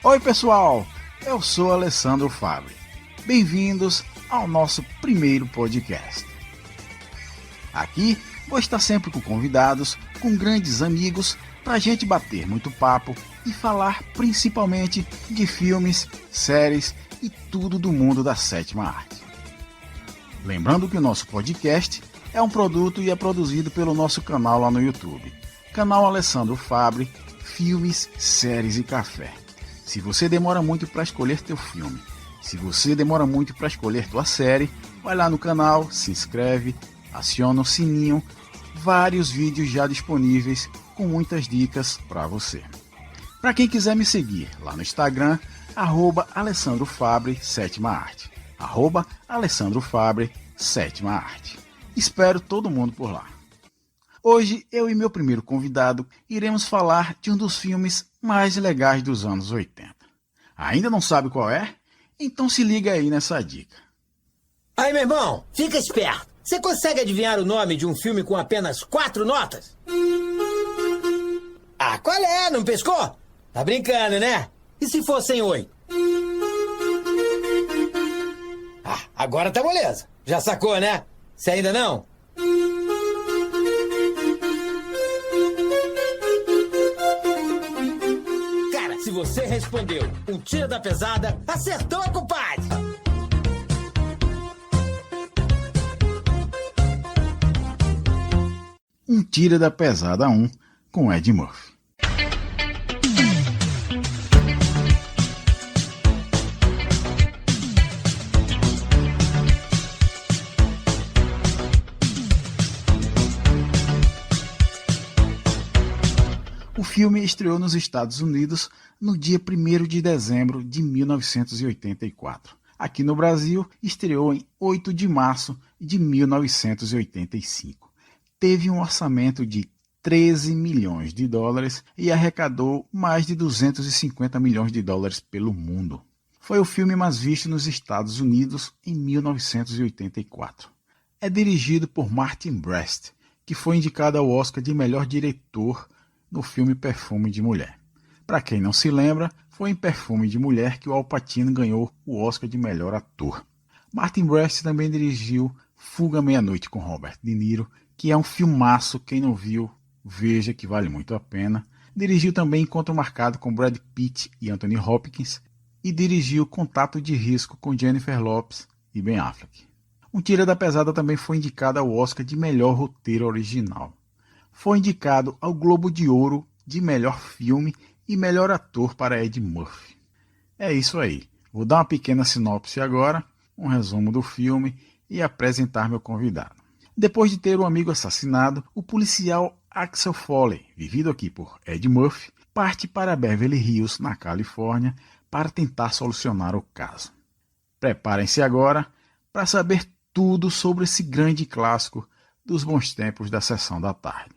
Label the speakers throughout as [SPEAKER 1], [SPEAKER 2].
[SPEAKER 1] Oi pessoal, eu sou Alessandro Fabre. Bem-vindos ao nosso primeiro podcast. Aqui vou estar sempre com convidados, com grandes amigos, para a gente bater muito papo e falar principalmente de filmes, séries e tudo do mundo da sétima arte. Lembrando que o nosso podcast é um produto e é produzido pelo nosso canal lá no YouTube. Canal Alessandro Fabre, Filmes, Séries e Café. Se você demora muito para escolher teu filme, se você demora muito para escolher tua série, vai lá no canal, se inscreve, aciona o sininho, vários vídeos já disponíveis com muitas dicas para você. Para quem quiser me seguir lá no Instagram, @AlessandroFabre, sétima arte. @AlessandroFabre, sétima arte. Espero todo mundo por lá. Hoje, eu e meu primeiro convidado iremos falar de um dos filmes mais legais dos anos 80. Ainda não sabe qual é? Então se liga aí nessa dica.
[SPEAKER 2] Aí, meu irmão, fica esperto. Você consegue adivinhar o nome de um filme com apenas 4 notas? Ah, qual é? Não pescou? Tá brincando, né? E se fossem 8? Ah, agora tá moleza. Já sacou, né? Se ainda não? Cara, se você respondeu um tiro da pesada, acertou, compadre!
[SPEAKER 1] Um Tira da Pesada 1 com Ed Murphy. O filme estreou nos Estados Unidos no dia 1º de dezembro de 1984. Aqui no Brasil, estreou em 8 de março de 1985. Teve um orçamento de 13 milhões de dólares e arrecadou mais de 250 milhões de dólares pelo mundo. Foi o filme mais visto nos Estados Unidos em 1984. É dirigido por Martin Brest, que foi indicado ao Oscar de melhor diretor no filme Perfume de Mulher. Para quem não se lembra, foi em Perfume de Mulher que o Al Pacino ganhou o Oscar de melhor ator. Martin Brest também dirigiu Fuga à Meia-Noite com Robert De Niro, que é um filmaço, quem não viu, veja que vale muito a pena. Dirigiu também Encontro Marcado com Brad Pitt e Anthony Hopkins e dirigiu Contato de Risco com Jennifer Lopez e Ben Affleck. Um Tira da Pesada também foi indicado ao Oscar de melhor roteiro original. Foi indicado ao Globo de Ouro de melhor filme e melhor ator para Ed Murphy. É isso aí. Vou dar uma pequena sinopse agora, um resumo do filme e apresentar meu convidado. Depois de ter um amigo assassinado, o policial Axel Foley, vivido aqui por Ed Murphy, parte para Beverly Hills, na Califórnia, para tentar solucionar o caso. Preparem-se agora para saber tudo sobre esse grande clássico dos bons tempos da Sessão da Tarde.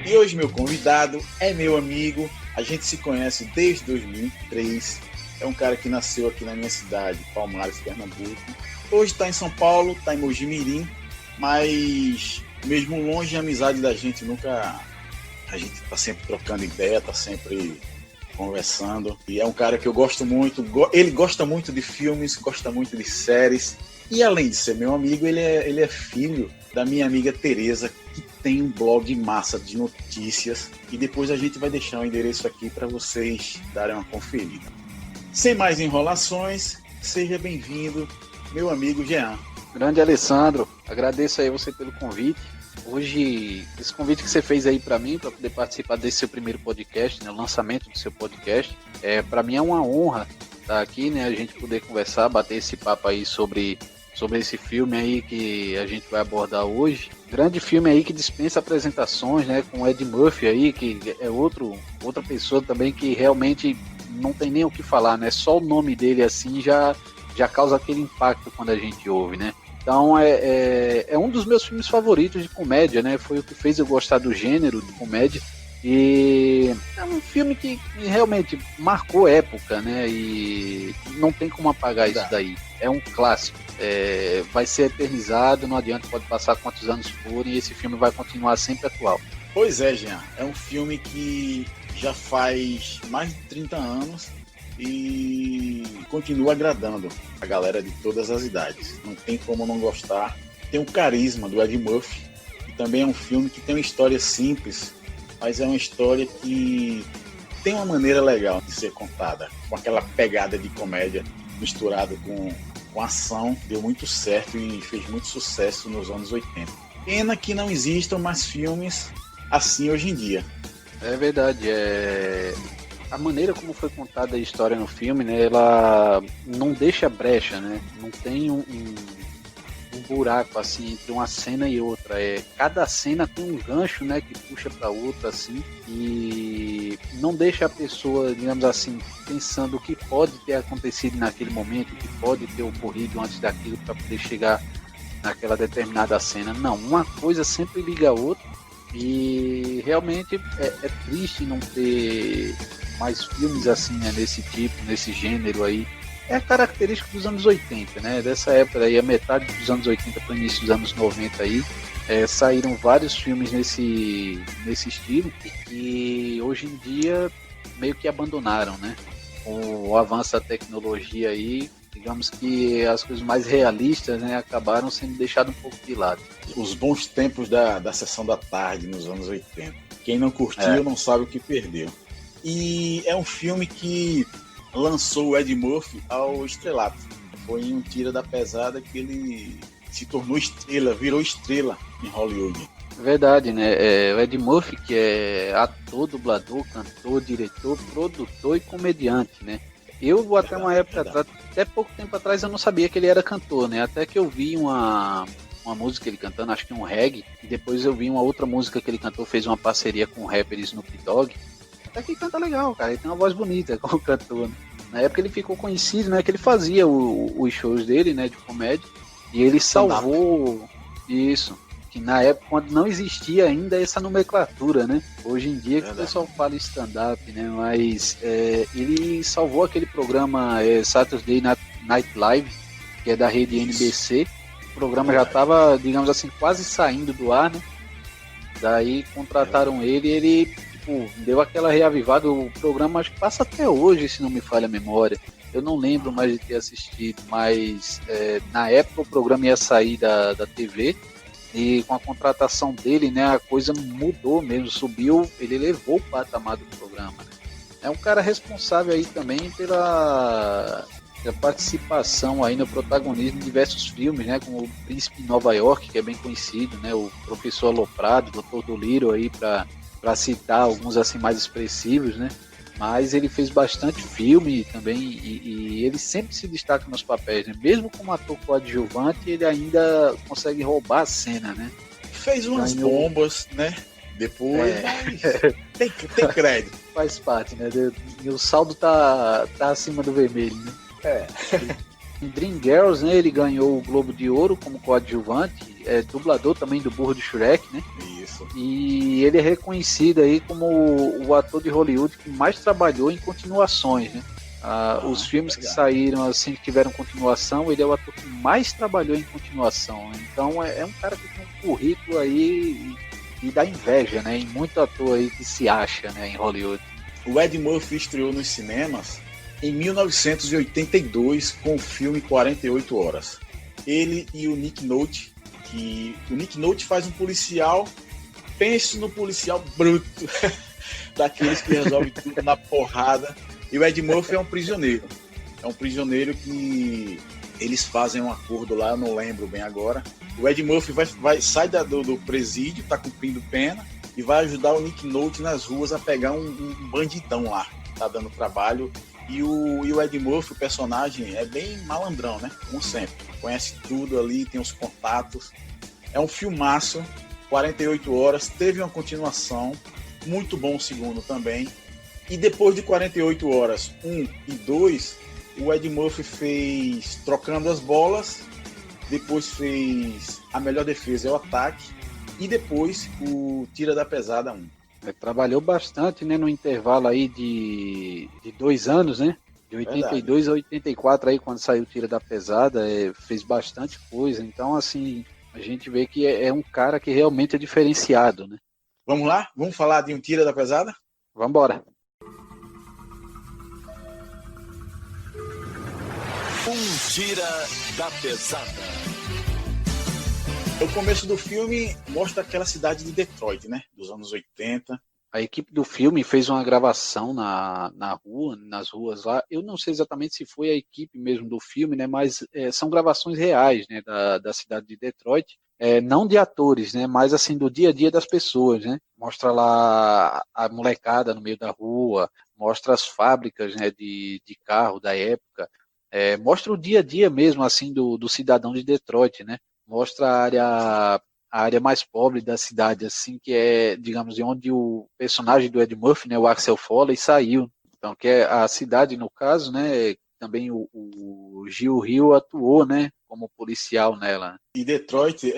[SPEAKER 1] E hoje meu convidado é meu amigo, a gente se conhece desde 2003, é um cara que nasceu aqui na minha cidade, Palmares, Pernambuco. Hoje está em São Paulo, está em Mogi Mirim, mas mesmo longe a amizade da gente nunca... A gente está sempre trocando ideia, está sempre conversando. E é um cara que eu gosto muito, ele gosta muito de filmes, gosta muito de séries. E além de ser meu amigo, ele é filho da minha amiga Tereza, que tem um blog massa de notícias. E depois a gente vai deixar o endereço aqui para vocês darem uma conferida. Sem mais enrolações, seja bem-vindo, meu amigo Jean.
[SPEAKER 3] Grande Alessandro, agradeço aí você pelo convite. Hoje, esse convite que você fez aí para mim, para poder participar desse seu primeiro podcast, né, o lançamento do seu podcast, para mim é uma honra estar aqui, né, a gente poder conversar, bater esse papo aí sobre esse filme aí que a gente vai abordar hoje. Grande filme aí que dispensa apresentações, né, com o Ed Murphy aí, que é outra pessoa também que realmente não tem nem o que falar, né, só o nome dele assim já causa aquele impacto quando a gente ouve, né. Então é um dos meus filmes favoritos de comédia, né? Foi o que fez eu gostar do gênero de comédia. E é um filme que realmente marcou época, né? E não tem como apagar isso daí. É um clássico. Vai ser eternizado, não adianta, pode passar quantos anos forem, e esse filme vai continuar sempre atual.
[SPEAKER 4] Pois é, Jean. É um filme que já faz mais de 30 anos e continua agradando a galera de todas as idades. Não tem como não gostar. Tem o carisma do Ed Murphy, e também é um filme que tem uma história simples, mas é uma história que tem uma maneira legal de ser contada, com aquela pegada de comédia misturada com ação. Deu muito certo e fez muito sucesso nos anos 80. Pena que não existam mais filmes assim hoje em dia.
[SPEAKER 3] É verdade, a maneira como foi contada a história no filme, né, ela não deixa brecha, né, não tem um buraco assim entre uma cena e outra, cada cena tem um gancho, né, que puxa para outra assim, e não deixa a pessoa, digamos assim, pensando o que pode ter acontecido naquele momento, o que pode ter ocorrido antes daquilo para poder chegar naquela determinada cena. Não, uma coisa sempre liga a outra. E realmente é triste não ter mais filmes assim, né, desse tipo, nesse gênero aí. É a característica dos anos 80, né? Dessa época aí, a metade dos anos 80 para o início dos anos 90 aí, saíram vários filmes nesse estilo e hoje em dia meio que abandonaram, né? Com o avanço da tecnologia aí, digamos que as coisas mais realistas, né, acabaram sendo deixadas um pouco de lado.
[SPEAKER 4] Os bons tempos da sessão da tarde nos anos 80. Quem não curtiu não sabe o que perdeu. E é um filme que lançou o Ed Murphy ao estrelato. Foi em um tira da pesada que ele se tornou estrela, virou estrela em Hollywood.
[SPEAKER 3] Verdade, né? O Ed Murphy, que é ator, dublador, cantor, diretor, produtor e comediante, né? Eu, até uma época atrás, até pouco tempo atrás, eu não sabia que ele era cantor, né? Até que eu vi uma música ele cantando, acho que um reggae, e depois eu vi uma outra música que ele cantou, fez uma parceria com o rapper Snoop Dogg. Até que canta legal, cara, ele tem uma voz bonita como cantor, né? Na época ele ficou conhecido, né? Que ele fazia os shows dele, né? De comédia, e ele salvou isso. Que na época, quando não existia ainda essa nomenclatura, né? Hoje em dia que o pessoal fala stand-up, né? Mas ele salvou aquele programa Saturday Night Live, que é da rede NBC. O programa já estava, digamos assim, quase saindo do ar, né? Daí contrataram ele e ele, tipo, deu aquela reavivada. O programa acho que passa até hoje, se não me falha a memória. Eu não lembro mais de ter assistido, mas na época o programa ia sair da TV. E com a contratação dele, né, a coisa mudou mesmo, subiu, ele levou o patamar do programa, né? É um cara responsável aí também pela participação aí no protagonismo de diversos filmes, né, como o Príncipe de Nova York, que é bem conhecido, né, o Professor Aloprado, Dr. Dolittle aí para citar alguns assim mais expressivos, né? Mas ele fez bastante filme também e ele sempre se destaca nos papéis, né? Mesmo como ator coadjuvante, ele ainda consegue roubar a cena, né?
[SPEAKER 4] Fez umas bombas, né? Depois, tem crédito.
[SPEAKER 3] Faz parte, né? E o saldo tá acima do vermelho, né? Em Dreamgirls, né, ele ganhou o Globo de Ouro como coadjuvante, dublador também do Burro de Shrek, né?
[SPEAKER 4] Isso.
[SPEAKER 3] E ele é reconhecido aí como o ator de Hollywood que mais trabalhou em continuações, né? Os filmes que saíram assim, que tiveram continuação, ele é o ator que mais trabalhou em continuação. Então é um cara que tem um currículo aí e dá inveja, né? Em muito ator aí que se acha, né, em Hollywood.
[SPEAKER 4] O Ed Murphy estreou nos cinemas em 1982 com o filme 48 Horas. Ele e o Nick Nolte, que o Nick Nolte faz um policial, pense no policial bruto, daqueles que resolve tudo na porrada, e o Ed Murphy é um prisioneiro. É um prisioneiro que eles fazem um acordo lá, eu não lembro bem agora. O Ed Murphy sai do presídio, tá cumprindo pena, e vai ajudar o Nick Nolte nas ruas a pegar um bandidão lá, que tá dando trabalho. E o Ed Murphy, o personagem, é bem malandrão, né? Como sempre. Conhece tudo ali, tem os contatos. É um filmaço, 48 horas. Teve uma continuação, muito bom o segundo também. E depois de 48 horas, 1 e 2, o Ed Murphy fez Trocando as Bolas. Depois fez A Melhor Defesa é o Ataque. E depois o Tira da Pesada 1.
[SPEAKER 3] Trabalhou bastante, né, no intervalo aí de 2 anos, né? De 82 a 84 aí, quando saiu Tira da Pesada, fez bastante coisa. Então, assim, a gente vê que é um cara que realmente é diferenciado, né?
[SPEAKER 4] Vamos lá? Vamos falar de um Tira da Pesada?
[SPEAKER 3] Vamos embora.
[SPEAKER 5] Um Tira da Pesada.
[SPEAKER 4] O começo do filme mostra aquela cidade de Detroit, né? Dos anos 80.
[SPEAKER 3] A equipe do filme fez uma gravação nas ruas lá. Eu não sei exatamente se foi a equipe mesmo do filme, né? Mas são gravações reais, né? Da cidade de Detroit. Não de atores, né? Mas assim, do dia a dia das pessoas, né? Mostra lá a molecada no meio da rua, mostra as fábricas, né? De carro da época. Mostra o dia a dia mesmo, assim, do cidadão de Detroit, né? Mostra a área mais pobre da cidade, assim, que é, digamos, de onde o personagem do Ed Murphy, né, o Axel Foley, saiu. Então, que é a cidade, no caso, né, também o Gil Hill atuou, né, como policial nela.
[SPEAKER 4] E Detroit,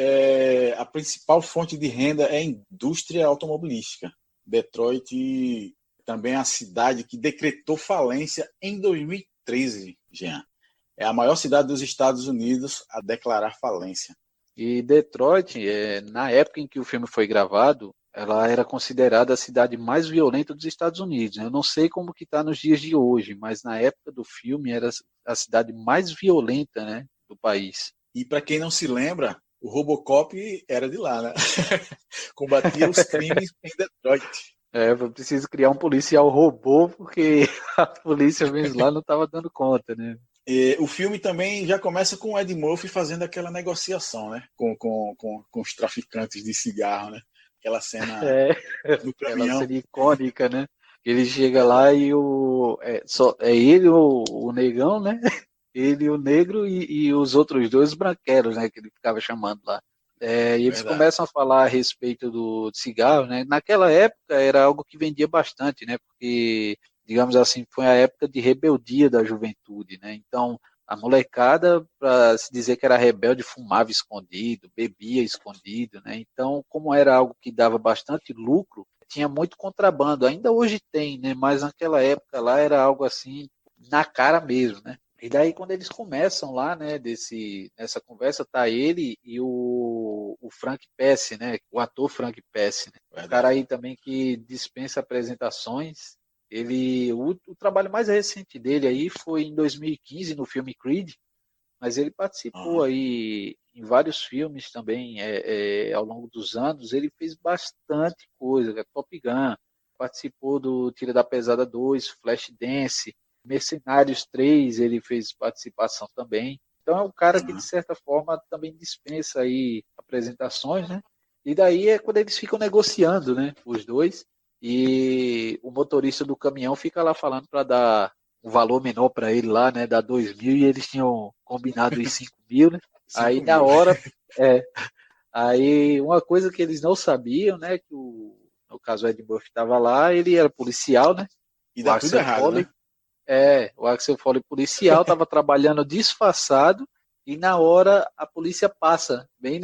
[SPEAKER 4] a principal fonte de renda é a indústria automobilística. Detroit também é a cidade que decretou falência em 2013, Jean. É a maior cidade dos Estados Unidos a declarar falência.
[SPEAKER 3] E Detroit, na época em que o filme foi gravado, ela era considerada a cidade mais violenta dos Estados Unidos. Eu não sei como que está nos dias de hoje, mas na época do filme era a cidade mais violenta, né, do país.
[SPEAKER 4] E para quem não se lembra, o Robocop era de lá, né? Combatia os crimes em Detroit.
[SPEAKER 3] Eu preciso criar um policial robô, porque a polícia mesmo lá não estava dando conta, né?
[SPEAKER 4] O filme também já começa com o Ed Murphy fazendo aquela negociação, né? Com os traficantes de cigarro, né? Aquela cena no caminhão.
[SPEAKER 3] Aquela cena icônica, né? Ele chega lá e ele, o negão, né? Ele, o negro e os outros dois branquelos, né? Que ele ficava chamando lá. E eles
[SPEAKER 4] Verdade.
[SPEAKER 3] começam a falar a respeito do cigarro, né? Naquela época era algo que vendia bastante, né? Porque, digamos assim, foi a época de rebeldia da juventude, né? Então, a molecada, para se dizer que era rebelde, fumava escondido, bebia escondido, né? Então, como era algo que dava bastante lucro, tinha muito contrabando. Ainda hoje tem, né? Mas naquela época lá era algo assim, na cara mesmo, né? E daí, quando eles começam lá, né, nessa conversa, tá ele e o Frank Pesce, né? O ator Frank Pesce, né? O cara aí também que dispensa apresentações. O trabalho mais recente dele aí foi em 2015 no filme Creed, mas ele participou aí em vários filmes também ao longo dos anos. Ele fez bastante coisa, Top Gun, participou do Tira da Pesada 2, Flashdance, Mercenários 3, ele fez participação também. Então é um cara que de certa forma também dispensa aí apresentações, né? E daí é quando eles ficam negociando, né, os dois. E o motorista do caminhão fica lá falando para dar um valor menor para ele lá, né? Dar 2.000 e eles tinham combinado os 5.000, né? Aí na hora, aí uma coisa que eles não sabiam, né? Que no caso o Ed Murphy estava lá, ele era policial, né?
[SPEAKER 4] E dá tudo errado, né?
[SPEAKER 3] O Axel Foley policial estava trabalhando disfarçado. E na hora a polícia passa bem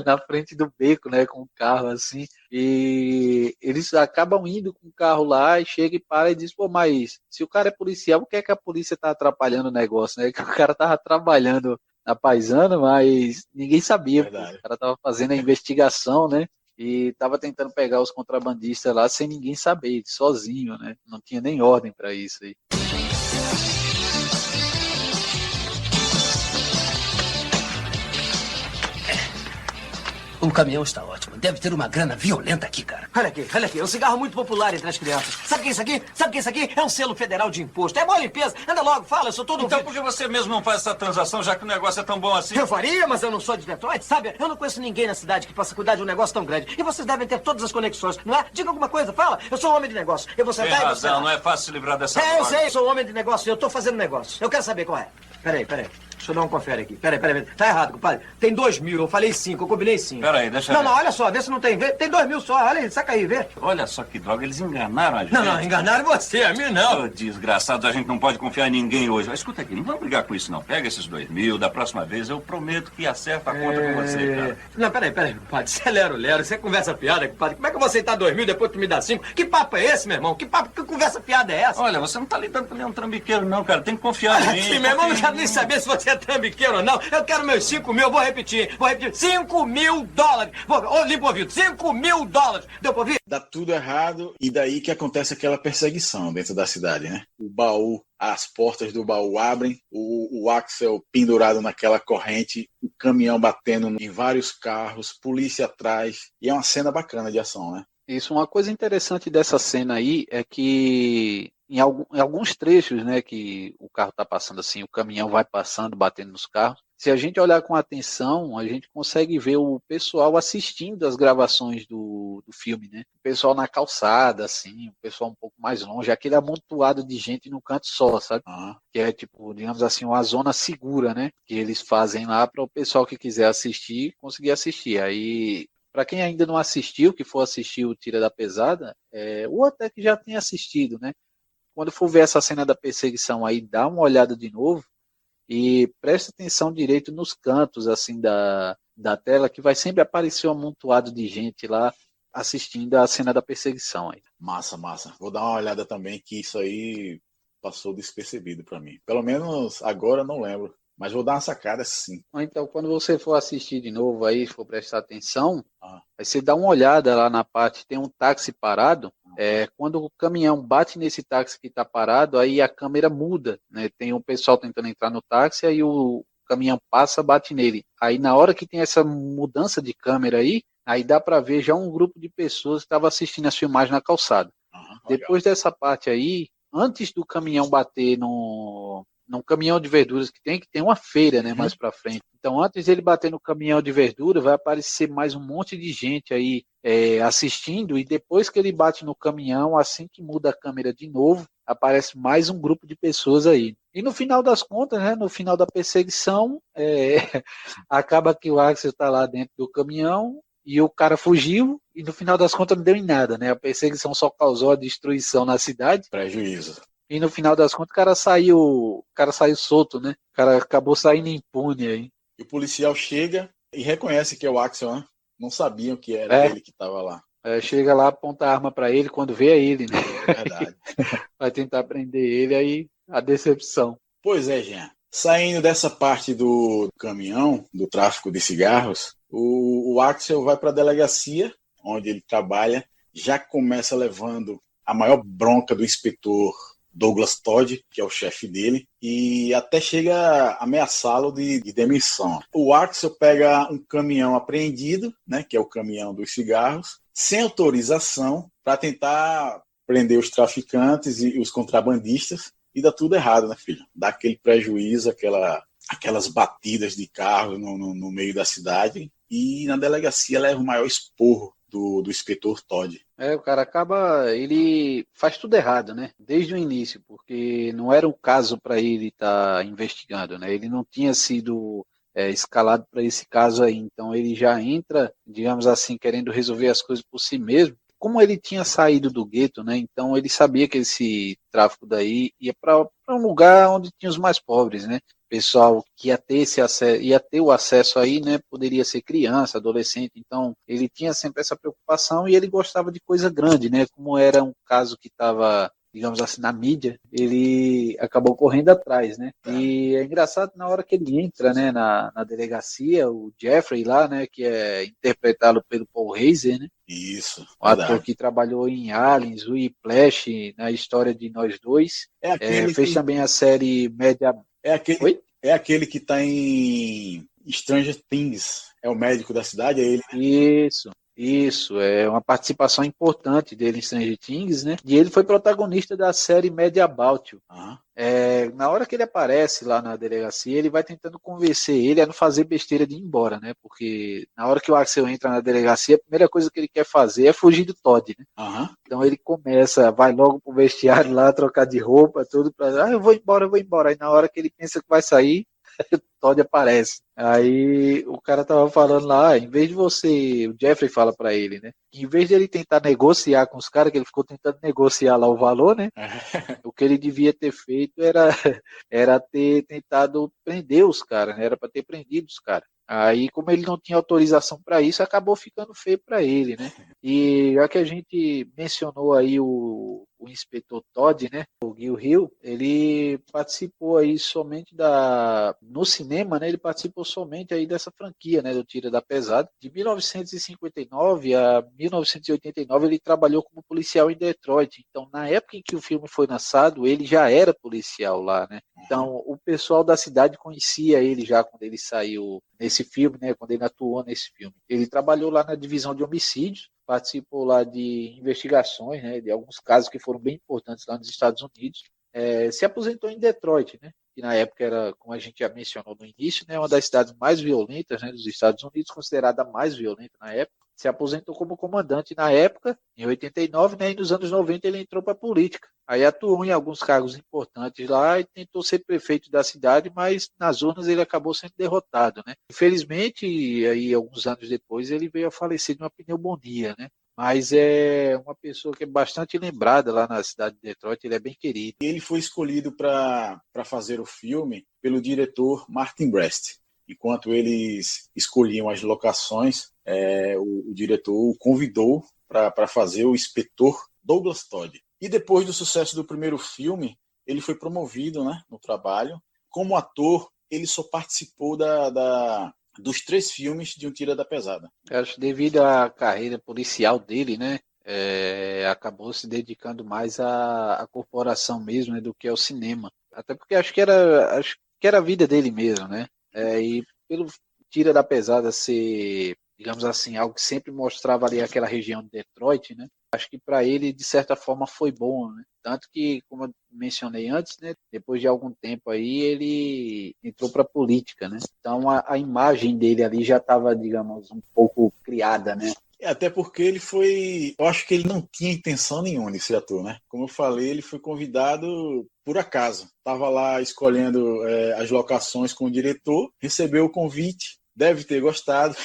[SPEAKER 3] na frente do beco, né, com o carro assim, e eles acabam indo com o carro lá e chega e para e diz, pô, mas se o cara é policial, por que é que a polícia tá atrapalhando o negócio, né? Que o cara tava trabalhando na paisana, mas ninguém sabia, pô. O cara tava fazendo a investigação, né? E tava tentando pegar os contrabandistas lá sem ninguém saber, sozinho, né? Não tinha nem ordem para isso aí.
[SPEAKER 6] O caminhão está ótimo. Deve ter uma grana violenta aqui, cara.
[SPEAKER 2] Olha aqui. É um cigarro muito popular entre as crianças. Sabe o que é isso aqui? Sabe o que é isso aqui? É um selo federal de imposto. É boa limpeza. Anda logo, fala, eu sou todo
[SPEAKER 5] Então por que você mesmo não faz essa transação, já que o negócio é tão bom assim?
[SPEAKER 2] Eu faria, mas eu não sou de Detroit, sabe? Eu não conheço ninguém na cidade que possa cuidar de um negócio tão grande. E vocês devem ter todas as conexões, não é? Diga alguma coisa, fala. Eu sou um homem de negócio. Eu vou
[SPEAKER 5] Tem
[SPEAKER 2] sentar e você...
[SPEAKER 5] razão, não é fácil se livrar dessa
[SPEAKER 2] eu
[SPEAKER 5] droga.
[SPEAKER 2] sei, eu sou um homem de negócio. Eu tô fazendo negócio. Eu quero saber qual é. Peraí. Deixa eu dar um confere aqui. Peraí. Tá errado, compadre. Tem 2.000, eu falei 5, eu combinei 5.
[SPEAKER 5] Peraí, deixa eu ver.
[SPEAKER 2] Não, olha só, vê se não tem. Tem 2.000 só, olha aí, saca aí, vê.
[SPEAKER 5] Olha só que droga, eles enganaram a gente.
[SPEAKER 2] Não, enganaram você, a mim não.
[SPEAKER 5] Ô, desgraçados, a gente não pode confiar em ninguém hoje. Mas escuta aqui, não vamos brigar com isso não. Pega esses 2.000, da próxima vez eu prometo que acerta a conta com você, cara.
[SPEAKER 2] Não, peraí, compadre, você é lero, você conversa piada, compadre. Como é que eu vou aceitar 2.000 depois tu me dá 5? Que papo é esse, meu irmão? Que conversa piada é essa?
[SPEAKER 5] Olha, você não tá lidando com nenhum trambiqueiro não, cara. Tem que confiar em mim.
[SPEAKER 2] Sim, meu irmão, não quero nem saber se você é trambiqueiro ou não. Eu quero meus 5.000, vou repetir. $5.000. Limpa o ouvido, $5.000. Deu pra ouvir?
[SPEAKER 4] Dá tudo errado e daí que acontece aquela perseguição dentro da cidade, né? O baú, as portas do baú abrem, o Axel pendurado naquela corrente, o caminhão batendo em vários carros, polícia atrás, e é uma cena bacana de ação, né?
[SPEAKER 3] Isso, uma coisa interessante dessa cena aí é que em alguns trechos, né, que o carro está passando assim, o caminhão vai passando, batendo nos carros, se a gente olhar com atenção, a gente consegue ver o pessoal assistindo as gravações do filme, né? O pessoal na calçada, assim, o pessoal um pouco mais longe, aquele amontoado de gente num canto só, sabe? Que é tipo, digamos assim, uma zona segura, né? Que eles fazem lá para o pessoal que quiser assistir, conseguir assistir. Aí, para quem ainda não assistiu, que for assistir o Tira da Pesada, ou até que já tenha assistido, né? Quando for ver essa cena da perseguição aí, dá uma olhada de novo e presta atenção direito nos cantos assim da tela, que vai sempre aparecer um amontoado de gente lá assistindo a cena da perseguição aí.
[SPEAKER 4] Massa. Vou dar uma olhada também, que isso aí passou despercebido para mim. Pelo menos agora não lembro, mas vou dar uma sacada sim.
[SPEAKER 3] Então, quando você for assistir de novo aí, for prestar atenção, aí você dá uma olhada lá na parte, tem um táxi parado. Quando o caminhão bate nesse táxi que está parado, aí a câmera muda, né? Tem um pessoal tentando entrar no táxi, aí o caminhão passa, bate nele. Aí na hora que tem essa mudança de câmera aí dá para ver já um grupo de pessoas que estava assistindo as filmagens na calçada. Depois dessa parte aí, antes do caminhão bater num caminhão de verduras que tem uma feira, né, mais para frente. Então, antes dele bater no caminhão de verdura, vai aparecer mais um monte de gente aí assistindo, e depois que ele bate no caminhão, assim que muda a câmera de novo, aparece mais um grupo de pessoas aí. E no final das contas, né, no final da perseguição, acaba que o Axel está lá dentro do caminhão e o cara fugiu, e no final das contas não deu em nada, né? A perseguição só causou a destruição na cidade.
[SPEAKER 4] Prejuízo.
[SPEAKER 3] E no final das contas o cara saiu solto, né? O cara acabou saindo impune aí.
[SPEAKER 4] E o policial chega e reconhece que é o Axel, né? Não sabiam que era ele que estava lá.
[SPEAKER 3] Chega lá, aponta a arma para ele, quando vê é ele, né?
[SPEAKER 4] Verdade.
[SPEAKER 3] Vai tentar prender ele, aí a decepção.
[SPEAKER 4] Pois é, Jean. Saindo dessa parte do caminhão, do tráfico de cigarros, o Axel vai para a delegacia, onde ele trabalha, já começa levando a maior bronca do inspetor Douglas Todd, que é o chefe dele, e até chega a ameaçá-lo de demissão. O Axel pega um caminhão apreendido, né, que é o caminhão dos cigarros, sem autorização, para tentar prender os traficantes e os contrabandistas, e dá tudo errado, né, filho? Dá aquele prejuízo, aquelas batidas de carro no meio da cidade, e na delegacia leva o maior esporro do inspetor Todd.
[SPEAKER 3] O cara ele faz tudo errado, né? Desde o início, porque não era um caso para ele estar investigando, né? Ele não tinha sido escalado para esse caso aí, então ele já entra, digamos assim, querendo resolver as coisas por si mesmo. Como ele tinha saído do gueto, né? Então ele sabia que esse tráfico daí ia para um lugar onde tinha os mais pobres, né? Pessoal que ia ter o acesso aí, né, poderia ser criança, adolescente, então ele tinha sempre essa preocupação e ele gostava de coisa grande, né, como era um caso que estava, digamos assim, na mídia, ele acabou correndo atrás, né, e é engraçado na hora que ele entra, né, na delegacia, o Jeffrey lá, né, que é interpretado pelo Paul Reiser, né,
[SPEAKER 4] isso,
[SPEAKER 3] o ator que trabalhou em Aliens, o Whiplash, na História de Nós Dois, fez também a série Média.
[SPEAKER 4] É aquele que tá em Stranger Things. É o médico da cidade, é ele.
[SPEAKER 3] Isso, é uma participação importante dele em Stranger Things, né? E ele foi protagonista da série Mad About You. Na hora que ele aparece lá na delegacia, ele vai tentando convencer ele a não fazer besteira de ir embora, né? Porque na hora que o Axel entra na delegacia, a primeira coisa que ele quer fazer é fugir do Todd, né? Então ele vai logo pro vestiário lá, trocar de roupa, tudo eu vou embora. Aí na hora que ele pensa que vai sair, Todd aparece. Aí o cara tava falando lá, em vez de o Jeffrey fala pra ele, né? Que em vez de ele tentar negociar com os caras, que ele ficou tentando negociar lá o valor, né? O que ele devia ter feito era ter tentado prender os caras, né? Era para ter prendido os caras. Aí, como ele não tinha autorização para isso, acabou ficando feio para ele, né? E já que a gente mencionou aí o inspetor Todd, né? O Gil Hill, ele participou aí somente no cinema, né? Ele participou somente aí dessa franquia, né? Do Tira da Pesada. De 1959 a 1989, ele trabalhou como policial em Detroit. Então, na época em que o filme foi lançado, ele já era policial lá, né? Então, o pessoal da cidade conhecia ele já quando ele saiu nesse filme, né? Quando ele atuou nesse filme. Ele trabalhou lá na divisão de homicídios, participou lá de investigações, né? De alguns casos que foram bem importantes lá nos Estados Unidos. Se aposentou em Detroit, né? Que na época era, como a gente já mencionou no início, né? Uma das cidades mais violentas, né? Dos Estados Unidos, considerada a mais violenta na época. Se aposentou como comandante na época, em 89, né? E nos anos 90 ele entrou para a política. Aí atuou em alguns cargos importantes lá e tentou ser prefeito da cidade, mas nas urnas ele acabou sendo derrotado, né? Infelizmente, aí alguns anos depois, ele veio a falecer de uma pneumonia, né? Mas é uma pessoa que é bastante lembrada lá na cidade de Detroit, ele é bem querido.
[SPEAKER 4] Ele foi escolhido para fazer o filme pelo diretor Martin Brest. Enquanto eles escolhiam as locações, o diretor o convidou para fazer o inspetor Douglas Todd. E depois do sucesso do primeiro filme, ele foi promovido, né, no trabalho. Como ator, ele só participou dos 3 filmes de Um Tira da Pesada.
[SPEAKER 3] Acho que devido à carreira policial dele, né, acabou se dedicando mais à corporação mesmo, né, do que ao cinema. Até porque acho que era a vida dele mesmo, né? E pelo Tira da Pesada ser, digamos assim, algo que sempre mostrava ali aquela região de Detroit, né? Acho que para ele, de certa forma, foi bom, né? Tanto que, como eu mencionei antes, né? Depois de algum tempo aí, ele entrou para a política, né? Então, a imagem dele ali já estava, digamos, um pouco criada, né?
[SPEAKER 4] Até porque ele foi... Eu acho que ele não tinha intenção nenhuma de ser ator, né? Como eu falei, ele foi convidado por acaso. Estava lá escolhendo as locações com o diretor, recebeu o convite, deve ter gostado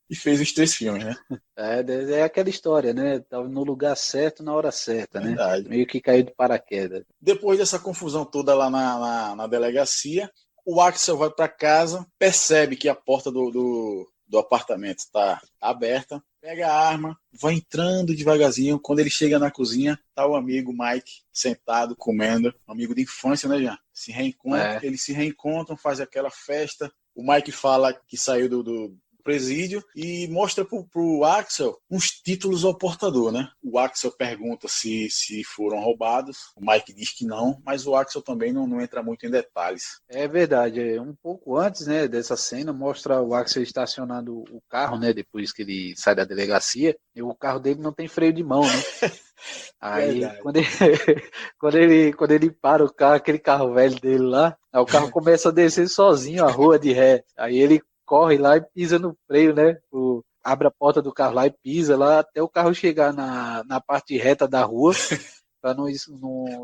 [SPEAKER 4] e fez os 3 filmes, né?
[SPEAKER 3] É aquela história, né? Tava no lugar certo, na hora certa, né?
[SPEAKER 4] Verdade.
[SPEAKER 3] Meio que caiu de paraquedas.
[SPEAKER 4] Depois dessa confusão toda lá na delegacia, o Axel vai para casa, percebe que a porta do apartamento está aberta, pega a arma, vai entrando devagarzinho. Quando ele chega na cozinha, tá o amigo Mike sentado, comendo. Um amigo de infância, né, Jean? Eles se reencontram, fazem aquela festa. O Mike fala que saiu do presídio e mostra pro Axel uns títulos ao portador, né? O Axel pergunta se foram roubados, o Mike diz que não, mas o Axel também não entra muito em detalhes.
[SPEAKER 3] É verdade, um pouco antes, né, dessa cena, mostra o Axel estacionando o carro, né, depois que ele sai da delegacia, e o carro dele não tem freio de mão, né? Aí, quando ele para o carro, aquele carro velho dele lá, aí o carro começa a descer sozinho a rua de ré, aí ele corre lá e pisa no freio, né? Abre a porta do carro lá e pisa lá até o carro chegar na parte reta da rua para não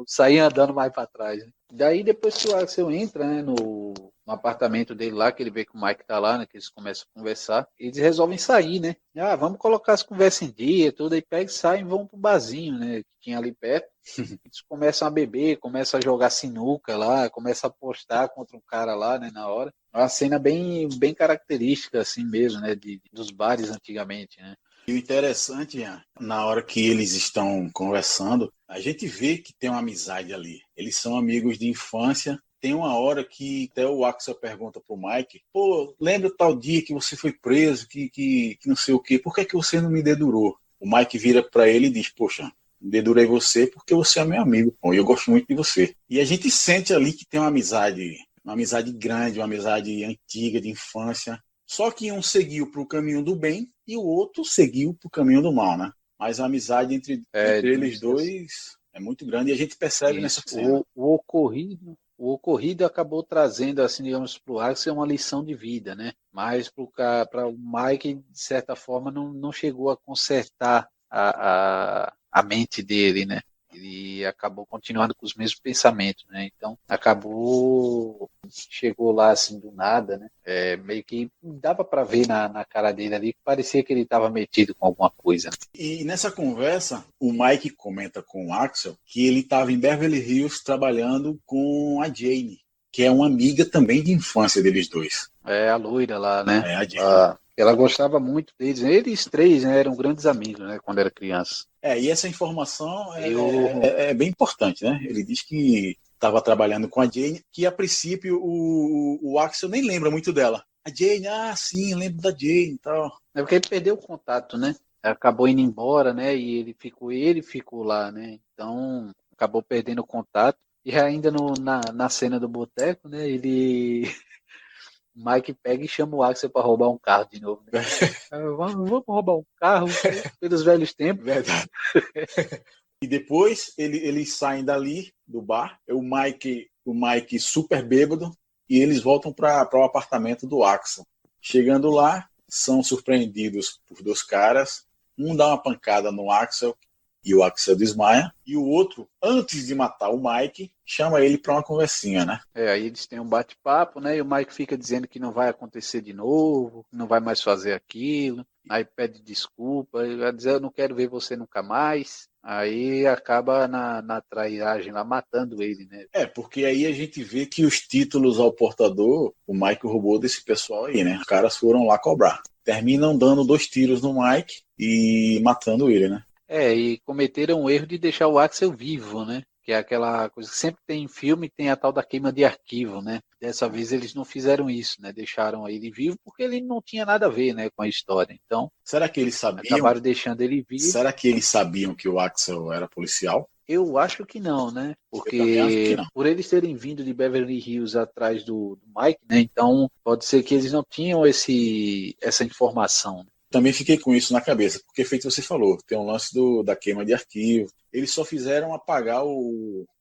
[SPEAKER 3] sair andando mais para trás. Né? Daí depois que o Axel entra, né, no apartamento dele lá, que ele vê que o Mike tá lá, né, que eles começam a conversar, eles resolvem sair, né? Vamos colocar as conversas em dia, tudo, aí pega e saem e vão pro barzinho, né, que tinha ali perto. Eles começam a beber, começam a jogar sinuca lá, começam a apostar contra um cara lá, né, na hora. Uma cena bem característica, assim mesmo, né, dos bares antigamente, né?
[SPEAKER 4] E o interessante, Ian, na hora que eles estão conversando, a gente vê que tem uma amizade ali. Eles são amigos de infância. Tem uma hora que até o Axel pergunta pro Mike, pô, lembra tal dia que você foi preso, que não sei o quê, por que você não me dedurou? O Mike vira para ele e diz, poxa, dedurei você porque você é meu amigo, pô, e eu gosto muito de você. E a gente sente ali que tem uma amizade grande, uma amizade antiga, de infância. Só que um seguiu para o caminho do bem e o outro seguiu para o caminho do mal, né? Mas a amizade entre eles dois é muito grande e a gente percebe nessa cena.
[SPEAKER 3] O ocorrido acabou trazendo, assim, digamos, para o Axel uma lição de vida, né? Mas para o Mike, de certa forma, não chegou a consertar a mente dele, né? Ele acabou continuando com os mesmos pensamentos, né? Então, acabou chegou lá assim do nada, né? Meio que dava para ver na cara dele ali que parecia que ele estava metido com alguma coisa.
[SPEAKER 4] E nessa conversa, o Mike comenta com o Axel que ele estava em Beverly Hills trabalhando com a Jane, que é uma amiga também de infância deles dois.
[SPEAKER 3] A loira lá, né?
[SPEAKER 4] A Jane.
[SPEAKER 3] Ela gostava muito deles. Eles três, né, eram grandes amigos, né, quando era criança.
[SPEAKER 4] E essa informação é bem importante, né? Ele diz que estava trabalhando com a Jane, que a princípio o Axel nem lembra muito dela. A Jane, sim, lembro da Jane e tal.
[SPEAKER 3] É porque ele perdeu o contato, né? Acabou indo embora, né? E ele ficou lá, né? Então, acabou perdendo o contato. E ainda na cena do boteco, né? O Mike pega e chama o Axel para roubar um carro de novo. Né? Vamos roubar um carro pelos velhos tempos.
[SPEAKER 4] Verdade. E depois eles saem dali do bar, o Mike super bêbado, e eles voltam para o apartamento do Axel. Chegando lá, são surpreendidos por dois caras. Um dá uma pancada no Axel e o Axel desmaia. E o outro, antes de matar o Mike, chama ele para uma conversinha, né?
[SPEAKER 3] Aí eles têm um bate-papo, né? E o Mike fica dizendo que não vai acontecer de novo, que não vai mais fazer aquilo. Aí pede desculpa, ele vai dizer, eu não quero ver você nunca mais. Aí acaba na trairagem lá, matando ele, né?
[SPEAKER 4] Porque aí a gente vê que os títulos ao portador, o Mike roubou desse pessoal aí, né? Os caras foram lá cobrar. Terminam dando 2 tiros no Mike e matando ele, né?
[SPEAKER 3] E cometeram o erro de deixar o Axel vivo, né? Que é aquela coisa que sempre tem em filme, tem a tal da queima de arquivo, né? Dessa vez eles não fizeram isso, né? Deixaram ele vivo porque ele não tinha nada a ver, né, com a história. Então,
[SPEAKER 4] será que eles sabiam?
[SPEAKER 3] Acabaram deixando ele vivo.
[SPEAKER 4] Será que eles sabiam que o Axel era policial?
[SPEAKER 3] Eu acho que não, né? Porque por eles terem vindo de Beverly Hills atrás do Mike, né? Então pode ser que eles não tinham essa informação.
[SPEAKER 4] Também fiquei com isso na cabeça, porque feito você falou, tem um lance da queima de arquivo. Eles só fizeram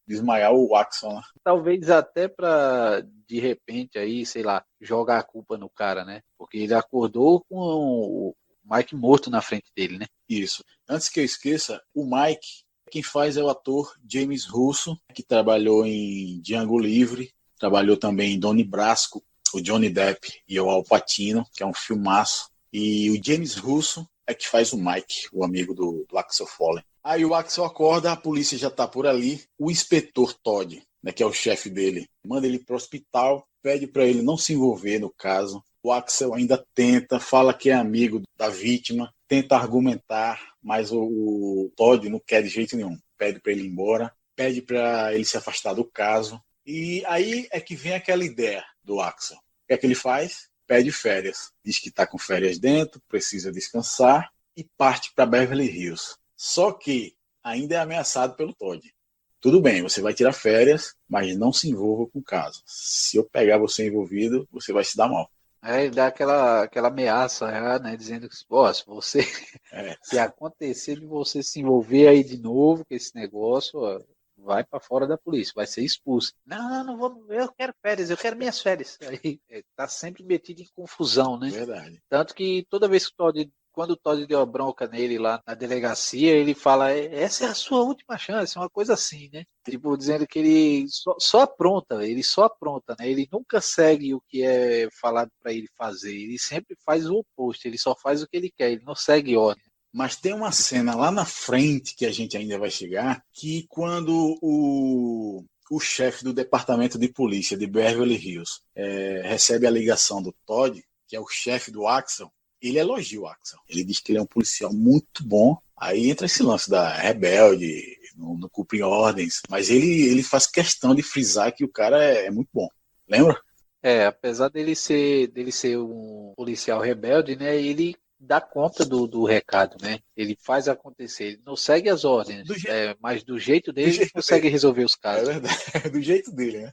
[SPEAKER 4] desmaiar o Axel, né?
[SPEAKER 3] Talvez até para, de repente, aí, sei lá, jogar a culpa no cara, né? Porque ele acordou com o Mike morto na frente dele, né?
[SPEAKER 4] Isso. Antes que eu esqueça, o Mike, quem faz é o ator James Russo, que trabalhou em Django Livre, trabalhou também em Donnie Brasco, o Johnny Depp e o Al Pacino, que é um filmaço. E o James Russo é que faz o Mike, o amigo do Axel Foley. Aí o Axel acorda, a polícia já tá por ali. O inspetor Todd, né, que é o chefe dele, manda ele pro hospital, pede para ele não se envolver no caso. O Axel ainda tenta, fala que é amigo da vítima, tenta argumentar, mas o Todd não quer de jeito nenhum. Pede para ele ir embora, pede para ele se afastar do caso. E aí é que vem aquela ideia do Axel. O que é que ele faz? Pede férias. Diz que está com férias dentro, precisa descansar e parte para Beverly Hills. Só que ainda é ameaçado pelo Todd. Tudo bem, você vai tirar férias, mas não se envolva com o caso. Se eu pegar você envolvido, você vai se dar mal.
[SPEAKER 3] Ele dá aquela ameaça, né, dizendo que se você se acontecer de você se envolver aí de novo com esse negócio, vai para fora da polícia, vai ser expulso. Não vou, eu quero férias, eu quero minhas férias. Aí tá sempre metido em confusão, né?
[SPEAKER 4] Verdade.
[SPEAKER 3] Tanto que toda vez que quando o Todd deu a bronca nele lá na delegacia, ele fala, essa é a sua última chance, uma coisa assim, né? Tipo, dizendo que ele só apronta, né? Ele nunca segue o que é falado para ele fazer, ele sempre faz o oposto, ele só faz o que ele quer, ele não segue ordem.
[SPEAKER 4] Mas tem uma cena lá na frente que a gente ainda vai chegar, que quando o chefe do departamento de polícia de Beverly Hills recebe a ligação do Todd, que é o chefe do Axel, ele elogia o Axel. Ele diz que ele é um policial muito bom. Aí entra esse lance da rebelde, não cumpre ordens, mas ele faz questão de frisar que o cara é muito bom. Lembra?
[SPEAKER 3] Apesar dele ser um policial rebelde, né, ele dá conta do recado, né? Ele faz acontecer, ele não segue as ordens, mas do jeito dele ele consegue resolver os casos.
[SPEAKER 4] É verdade, do jeito dele, né?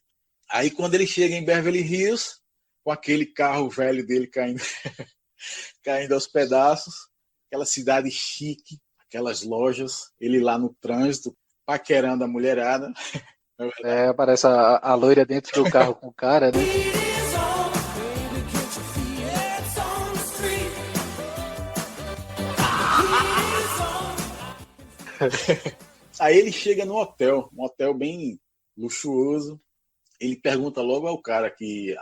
[SPEAKER 4] Aí quando ele chega em Beverly Hills, com aquele carro velho dele caindo aos pedaços, aquela cidade chique, aquelas lojas, ele lá no trânsito, paquerando a mulherada.
[SPEAKER 3] Aparece a loira dentro do carro com o cara, né?
[SPEAKER 4] Aí ele chega no hotel, um hotel bem luxuoso. ele pergunta logo ao cara que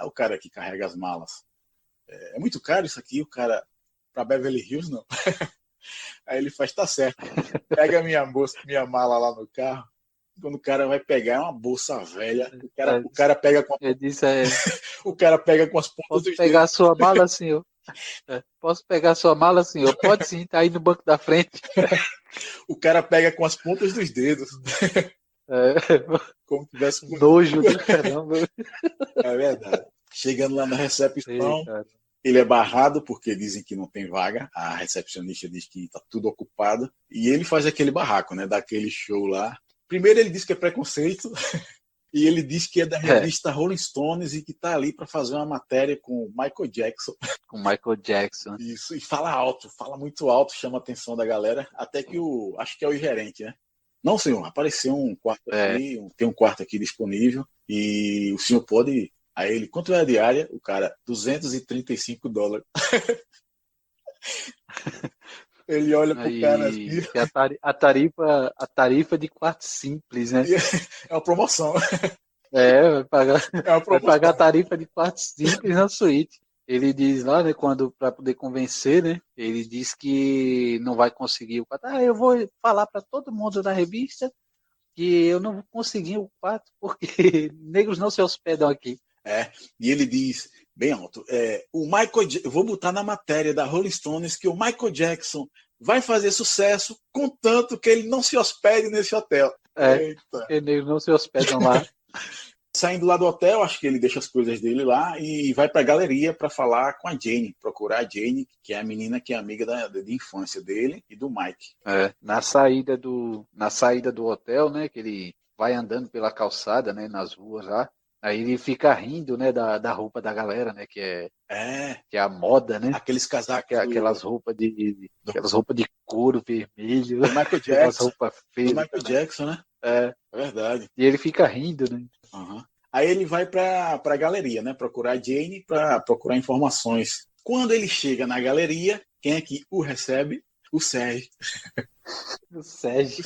[SPEAKER 4] carrega as malas. É muito caro isso aqui, o cara, para Beverly Hills, não. Aí ele faz, tá certo. Pega minha mala lá no carro. Quando o cara vai pegar, é uma bolsa velha. O cara pega com o cara pega com as pontas
[SPEAKER 3] Posso
[SPEAKER 4] dos
[SPEAKER 3] pegar a
[SPEAKER 4] dedos.
[SPEAKER 3] sua mala, senhor? Posso pegar a sua mala, senhor? Pode sim, tá aí no banco da frente.
[SPEAKER 4] O cara pega com as pontas dos dedos. Como se tivesse com
[SPEAKER 3] Nojo do caramba.
[SPEAKER 4] É verdade. Chegando lá na recepção,
[SPEAKER 3] Ei,
[SPEAKER 4] ele é barrado porque dizem que não tem vaga. A recepcionista diz que está tudo ocupado. E ele faz aquele barraco, né? Daquele show lá. Primeiro ele diz que é preconceito. E ele diz que é da revista Rolling Stones e que está ali para fazer uma matéria com Michael Jackson.
[SPEAKER 3] Com Michael Jackson.
[SPEAKER 4] Isso, e fala alto, fala muito alto, chama a atenção da galera. Até que acho que é o gerente, né? Não, senhor, apareceu um quarto aqui, tem um quarto aqui disponível e o senhor pode... Aí ele, quanto é a diária? O cara, $235. Ele olha pro cara assim...
[SPEAKER 3] A tarifa de quarto simples, né?
[SPEAKER 4] É uma promoção.
[SPEAKER 3] Vai pagar a tarifa de quarto simples na suíte. Ele diz lá, né, para poder convencer, né, ele diz que não vai conseguir o quarto. Eu vou falar para todo mundo da revista que eu não vou conseguir o quarto porque negros não se hospedam aqui.
[SPEAKER 4] E ele diz, bem alto, eu vou botar na matéria da Rolling Stones que o Michael Jackson vai fazer sucesso, contanto que ele não se hospede nesse hotel.
[SPEAKER 3] Eita. Porque negros não se hospedam lá.
[SPEAKER 4] Saindo lá do hotel, acho que ele deixa as coisas dele lá e vai para a galeria para falar com a Jane, procurar a Jane, que é a menina que é amiga de infância dele e do Mike.
[SPEAKER 3] Na saída do hotel, né, que ele vai andando pela calçada, né, nas ruas lá, aí ele fica rindo, né, da roupa da galera, né, que é a moda, né?
[SPEAKER 4] Aqueles casacos.
[SPEAKER 3] Aquelas roupas de couro vermelho.
[SPEAKER 4] Do Michael Jackson.
[SPEAKER 3] Aquelas roupas feias.
[SPEAKER 4] Do Michael Jackson, né?
[SPEAKER 3] É
[SPEAKER 4] verdade.
[SPEAKER 3] E ele fica rindo, né?
[SPEAKER 4] Uhum. Aí ele vai para a galeria, né? Procurar a Jane para procurar informações. Quando ele chega na galeria, quem é que o recebe? O Sérgio.
[SPEAKER 3] O Sérgio.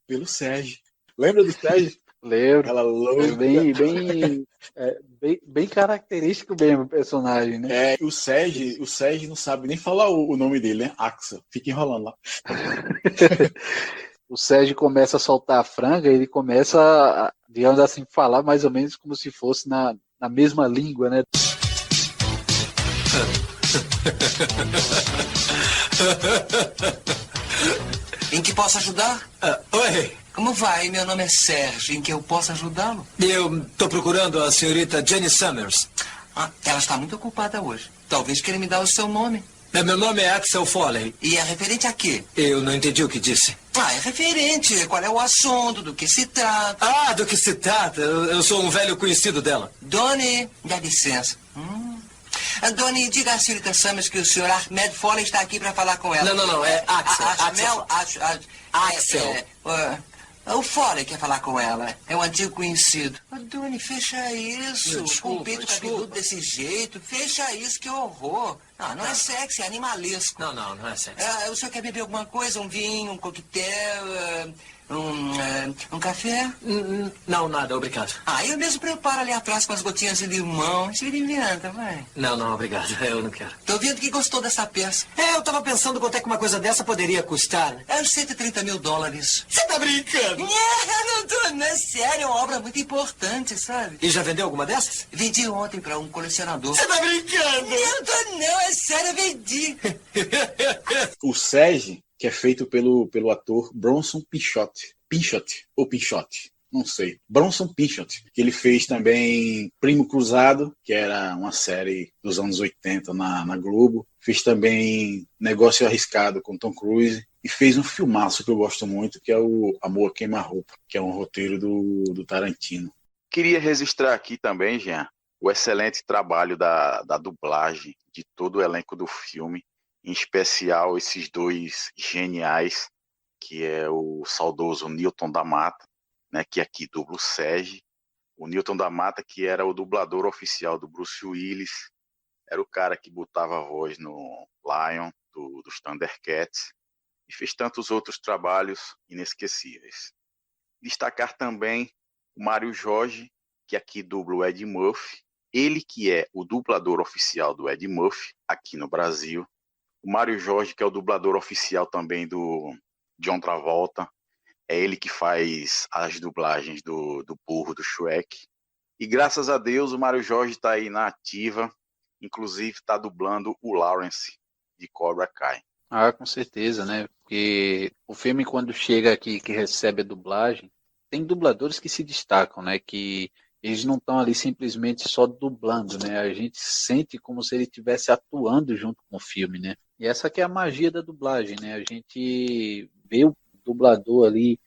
[SPEAKER 4] Pelo Sérgio. Lembra do Sérgio?
[SPEAKER 3] Lembro.
[SPEAKER 4] Ela louca.
[SPEAKER 3] Bem característico mesmo o personagem, né?
[SPEAKER 4] O Sérgio não sabe nem falar o nome dele, né? Axel. Fica enrolando lá.
[SPEAKER 3] O Sérgio começa a soltar a franga, ele começa, digamos assim, falar mais ou menos como se fosse na mesma língua, né?
[SPEAKER 6] Em que posso ajudar?
[SPEAKER 2] Oi,
[SPEAKER 6] Como vai? Meu nome é Sérgio. Em que eu posso ajudá-lo?
[SPEAKER 2] eu estou procurando a senhorita Jenny Summers.
[SPEAKER 6] Ela está muito ocupada hoje. Talvez queira me dar o seu nome.
[SPEAKER 2] Meu nome é Axel Foley.
[SPEAKER 6] E é referente a quê?
[SPEAKER 2] Eu não entendi o que disse.
[SPEAKER 6] É referente. Qual é o assunto? Do que se trata?
[SPEAKER 2] Do que se trata? Eu sou um velho conhecido dela.
[SPEAKER 6] Doni, dá licença. Doni, diga à senhorita Summers que o senhor Ahmed Foley está aqui para falar com ela.
[SPEAKER 2] Não, é Axel.
[SPEAKER 6] Axel. O Foley quer falar com ela. É um antigo conhecido. Doni, fecha isso.
[SPEAKER 2] Desculpa,
[SPEAKER 6] Com o peito cabeludo desse jeito. Fecha isso, que horror. Não é sexy, é animalesco.
[SPEAKER 2] Não é sexy.
[SPEAKER 6] O senhor quer beber alguma coisa? Um vinho, um coquetel, um café?
[SPEAKER 2] Não, nada, obrigado.
[SPEAKER 6] Eu mesmo preparo ali atrás com as gotinhas de limão. Se inventa, vai.
[SPEAKER 2] Não, obrigado, eu não quero.
[SPEAKER 6] Tô vendo que gostou dessa peça.
[SPEAKER 2] Eu tava pensando quanto é que uma coisa dessa poderia custar.
[SPEAKER 6] É uns $130 mil.
[SPEAKER 2] Você tá brincando?
[SPEAKER 6] Não é sério, é uma obra muito importante, sabe?
[SPEAKER 2] E já vendeu alguma dessas?
[SPEAKER 6] Vendi ontem pra um colecionador.
[SPEAKER 2] Você tá brincando?
[SPEAKER 6] Não, é sério, eu vendi.
[SPEAKER 4] O Sérgio, que é feito pelo ator Bronson Pinchot, não sei. Bronson Pinchot, que ele fez também Primo Cruzado, que era uma série dos anos 80 na Globo. Fez também Negócio Arriscado com Tom Cruise. E fez um filmaço que eu gosto muito, que é o Amor Queima-Roupa, que é um roteiro do Tarantino.
[SPEAKER 7] Queria registrar aqui também, Jean, o excelente trabalho da dublagem de todo o elenco do filme, em especial esses dois geniais, que é o saudoso Newton da Mata, né, que aqui dubla o Sérgio, o Newton da Mata, que era o dublador oficial do Bruce Willis, era o cara que botava a voz no Lion, dos Thundercats, e fez tantos outros trabalhos inesquecíveis. Destacar também o Mário Jorge, que aqui dubla o Ed Murphy. Ele que é o dublador oficial do Ed Murphy aqui no Brasil. O Mário Jorge, que é o dublador oficial também do John Travolta. É ele que faz as dublagens do burro do Shrek. E graças a Deus o Mário Jorge está aí na ativa. Inclusive está dublando o Lawrence de Cobra Kai.
[SPEAKER 3] Ah, com certeza, né? Porque o filme, quando chega aqui, que recebe a dublagem, tem dubladores que se destacam, né? Que eles não estão ali simplesmente só dublando, né? A gente sente como se ele estivesse atuando junto com o filme, né? E essa que é a magia da dublagem, né? A gente vê o dublador ali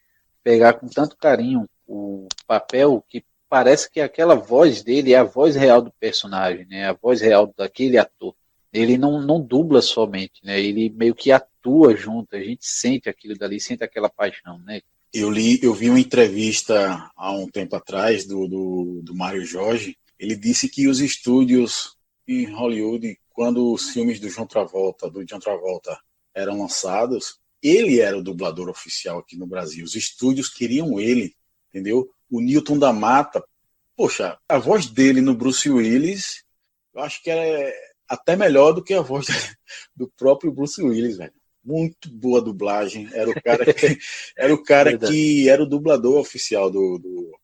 [SPEAKER 3] pegar com tanto carinho o papel que parece que aquela voz dele é a voz real do personagem, né? A voz real daquele ator. Ele não dubla somente, né? Ele meio que atua junto, a gente sente aquilo dali, sente aquela paixão, né?
[SPEAKER 4] Eu vi uma entrevista há um tempo atrás do Mário Jorge. Ele disse que os estúdios em Hollywood, quando os filmes do John Travolta eram lançados, ele era o dublador oficial aqui no Brasil. Os estúdios queriam ele, entendeu? O Newton da Mata, poxa, a voz dele no Bruce Willis, eu acho que é até melhor do que a voz do próprio Bruce Willis, velho. Muito boa dublagem. Era o cara que era o dublador oficial do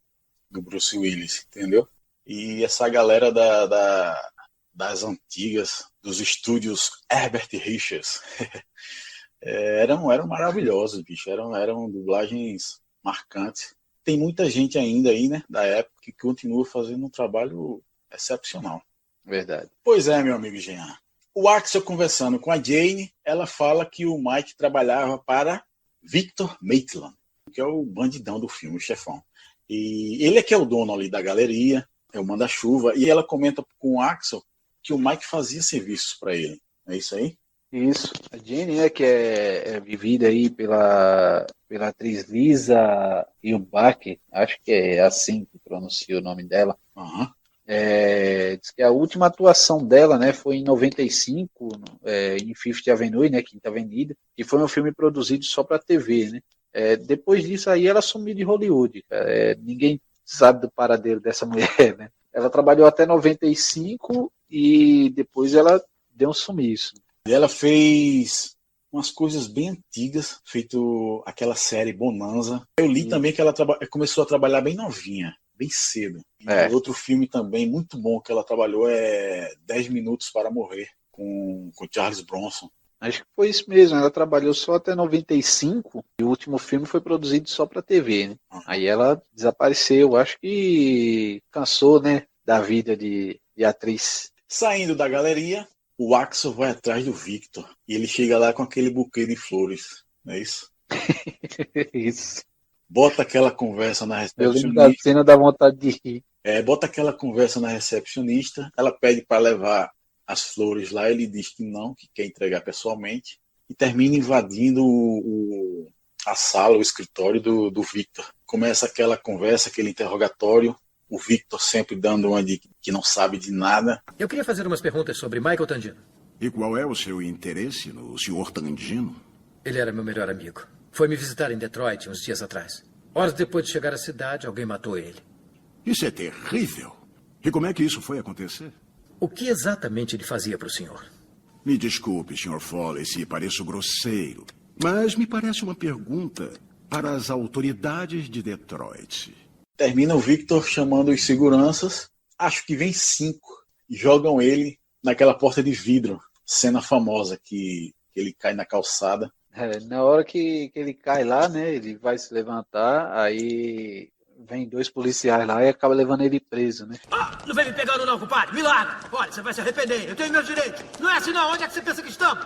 [SPEAKER 4] Bruce Willis, entendeu? E essa galera das antigas, dos estúdios Herbert Richards, eram maravilhosos, bicho. Eram dublagens marcantes. Tem muita gente ainda aí, né, da época, que continua fazendo um trabalho excepcional.
[SPEAKER 3] Verdade.
[SPEAKER 4] Pois é, meu amigo Jean. O Axel conversando com a Jane, ela fala que o Mike trabalhava para Victor Maitland, que é o bandidão do filme, o chefão. E ele é que é o dono ali da galeria, é o manda-chuva, e ela comenta com o Axel que o Mike fazia serviços para ele. É isso aí?
[SPEAKER 3] Isso. A Jane, né, que é vivida aí pela atriz Lisa Ilbach, acho que é assim que pronuncia o nome dela.
[SPEAKER 4] Uhum.
[SPEAKER 3] Diz que a última atuação dela, né, foi em 95, em Fifth Avenue, né, Quinta Avenida, que foi um filme produzido só para TV, né. Depois disso aí ela sumiu de Hollywood, cara. Ninguém sabe do paradeiro dessa mulher, né. Ela trabalhou até 95 e depois ela deu um sumiço.
[SPEAKER 4] Ela fez umas coisas bem antigas, feito aquela série Bonanza. Eu li também que ela começou a trabalhar bem novinha, bem cedo. E outro filme também muito bom que ela trabalhou é 10 Minutos para Morrer, com Charles Bronson.
[SPEAKER 3] Acho que foi isso mesmo, ela trabalhou só até 95 e o último filme foi produzido só para TV, né? Aí ela desapareceu, acho que cansou, né, da vida de atriz.
[SPEAKER 4] Saindo da galeria, o Axel vai atrás do Victor e ele chega lá com aquele buquê de flores, não é isso?
[SPEAKER 3] Isso.
[SPEAKER 4] Bota aquela conversa na recepcionista.
[SPEAKER 3] Eu lembro da cena, dá vontade de rir.
[SPEAKER 4] Bota aquela conversa na recepcionista, ela pede para levar as flores lá, ele diz que não, que quer entregar pessoalmente, e termina invadindo a sala, o escritório do Victor. Começa aquela conversa, aquele interrogatório, o Victor sempre dando uma de que não sabe de nada.
[SPEAKER 8] Eu queria fazer umas perguntas sobre Michael Tandino.
[SPEAKER 9] E qual é o seu interesse no Sr. Tandino?
[SPEAKER 8] Ele era meu melhor amigo. Foi me visitar em Detroit uns dias atrás. Horas depois de chegar à cidade, alguém matou ele.
[SPEAKER 9] Isso é terrível. E como é que isso foi acontecer?
[SPEAKER 8] O que exatamente ele fazia para o senhor?
[SPEAKER 9] Me desculpe, Sr. Foley, se pareço grosseiro, mas me parece uma pergunta para as autoridades de Detroit.
[SPEAKER 4] Termina o Victor chamando os seguranças, acho que vem 5, e jogam ele naquela porta de vidro, cena famosa que ele cai na calçada.
[SPEAKER 3] Na hora que ele cai lá, né, ele vai se levantar, aí vem 2 policiais lá e acaba levando ele preso, né?
[SPEAKER 2] Não vem me pegando não, compadre. Me larga. Olha, você vai se arrepender. Eu tenho meus direitos. Não é assim não. Onde é que você pensa que estamos?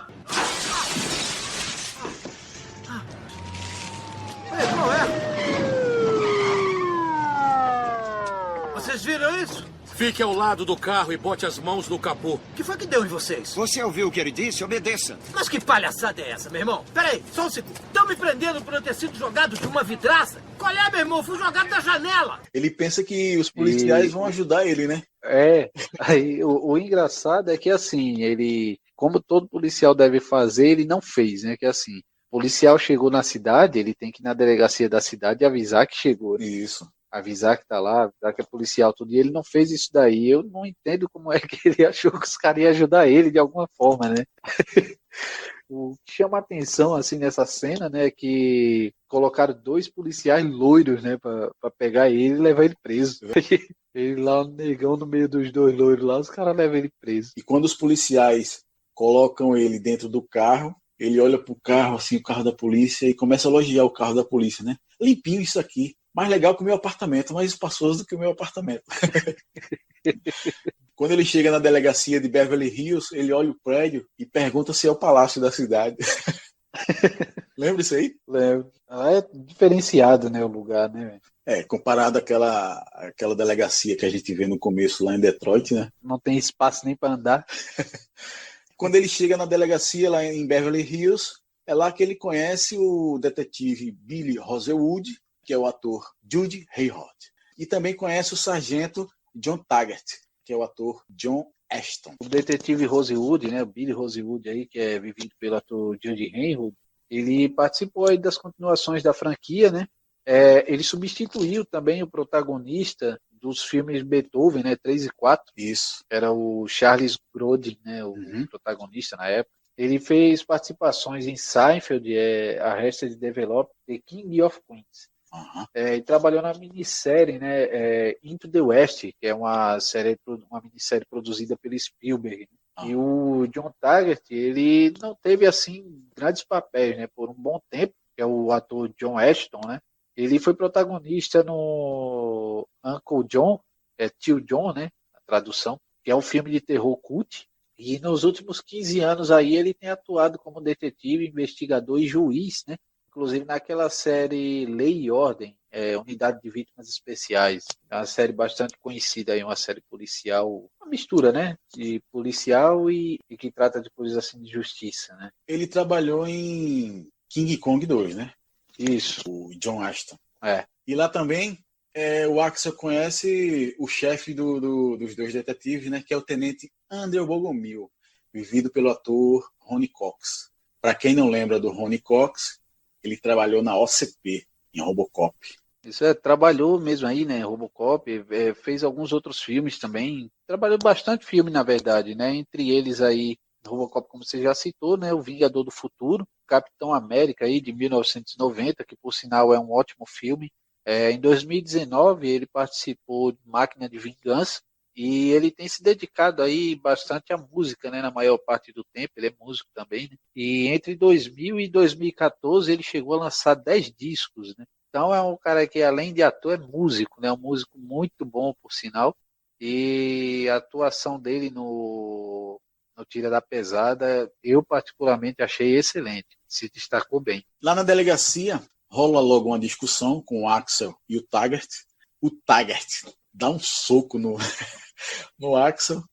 [SPEAKER 2] Qual é? Vocês viram isso?
[SPEAKER 10] Fique ao lado do carro e bote as mãos no capô.
[SPEAKER 2] O que foi que deu em vocês?
[SPEAKER 11] Você ouviu o que ele disse? Obedeça.
[SPEAKER 2] Mas que palhaçada é essa, meu irmão? Peraí, só um segundo. Estão me prendendo por eu ter sido jogado de uma vidraça? Qual é, meu irmão? Fui jogado da janela.
[SPEAKER 4] Ele pensa que os policiais vão ajudar ele, né?
[SPEAKER 3] Aí o engraçado é que assim, ele, como todo policial deve fazer, ele não fez, né? Que assim, o policial chegou na cidade, ele tem que ir na delegacia da cidade e avisar que chegou.
[SPEAKER 4] Isso.
[SPEAKER 3] avisar que tá lá, avisar que é policial, tudo, e ele não fez isso daí. Eu não entendo como é que ele achou que os caras iam ajudar ele de alguma forma, né? O que chama a atenção, assim, nessa cena, né, é que colocaram 2 policiais loiros, né, pra pegar ele e levar ele preso. Ele lá, o negão no meio dos 2 loiros lá, os caras levam ele preso.
[SPEAKER 4] E quando os policiais colocam ele dentro do carro, ele olha pro carro, assim, o carro da polícia, e começa a elogiar o carro da polícia, né? Limpinho isso aqui, mais legal que o meu apartamento, mais espaçoso do que o meu apartamento. Quando ele chega na delegacia de Beverly Hills, ele olha o prédio e pergunta se é o palácio da cidade. Lembra isso aí?
[SPEAKER 3] Lembro. É diferenciado, né, o lugar, né?
[SPEAKER 4] Comparado àquela delegacia que a gente vê no começo lá em Detroit, né?
[SPEAKER 3] Não tem espaço nem para andar.
[SPEAKER 4] Quando ele chega na delegacia lá em Beverly Hills, é lá que ele conhece o detetive Billy Rosewood, que é o ator Jude Hayhord. E também conhece o sargento John Taggart, que é o ator John Ashton.
[SPEAKER 3] O detetive Rosewood, né, o Billy Rosewood aí, que é vivido pelo ator Jude Hayhord, ele participou aí das continuações da franquia, né? Ele substituiu também o protagonista dos filmes Beethoven, né, 3 e 4.
[SPEAKER 4] Isso.
[SPEAKER 3] Era o Charles Grodin, né, o protagonista na época. Ele fez participações em Seinfeld, Arrested Development, The King of Queens. E trabalhou na minissérie, né, Into the West, que é uma minissérie produzida pelo Spielberg. E o John Taggart, ele não teve assim grandes papéis, né, por um bom tempo, que é o ator John Ashton, né? Ele foi protagonista no Uncle John, Tio John, né, a tradução, que é um filme de terror cult. E nos últimos 15 anos aí ele tem atuado como detetive, investigador e juiz, né? Inclusive naquela série Lei e Ordem, Unidade de Vítimas Especiais. É uma série bastante conhecida, aí, uma série policial, uma mistura, né? De policial e que trata de coisas assim de justiça, né?
[SPEAKER 4] Ele trabalhou em King Kong 2, né?
[SPEAKER 3] Isso.
[SPEAKER 4] O John Ashton.
[SPEAKER 3] É.
[SPEAKER 4] E lá também o Axel conhece o chefe dos dois detetives, né? Que é o tenente Andrew Bogomil, vivido pelo ator Ronny Cox. Para quem não lembra do Ronny Cox, ele trabalhou na OCP, em Robocop.
[SPEAKER 3] Isso trabalhou mesmo aí, né? Robocop, fez alguns outros filmes também. Trabalhou bastante filme, na verdade, né? Entre eles aí, Robocop, como você já citou, né? O Vingador do Futuro, Capitão América aí de 1990, que por sinal é um ótimo filme. Em 2019 ele participou de Máquina de Vingança e ele tem se dedicado aí bastante à música, né? Na maior parte do tempo, ele é músico também, né? E entre 2000 e 2014 ele chegou a lançar 10 discos, né? Então é um cara que além de ator é músico, né? Um músico muito bom, por sinal. E a atuação dele no Tira da Pesada, eu particularmente achei excelente, se destacou bem.
[SPEAKER 4] Lá na delegacia, rola logo uma discussão com o Axel e o Taggart. O Taggart dá um soco no Axel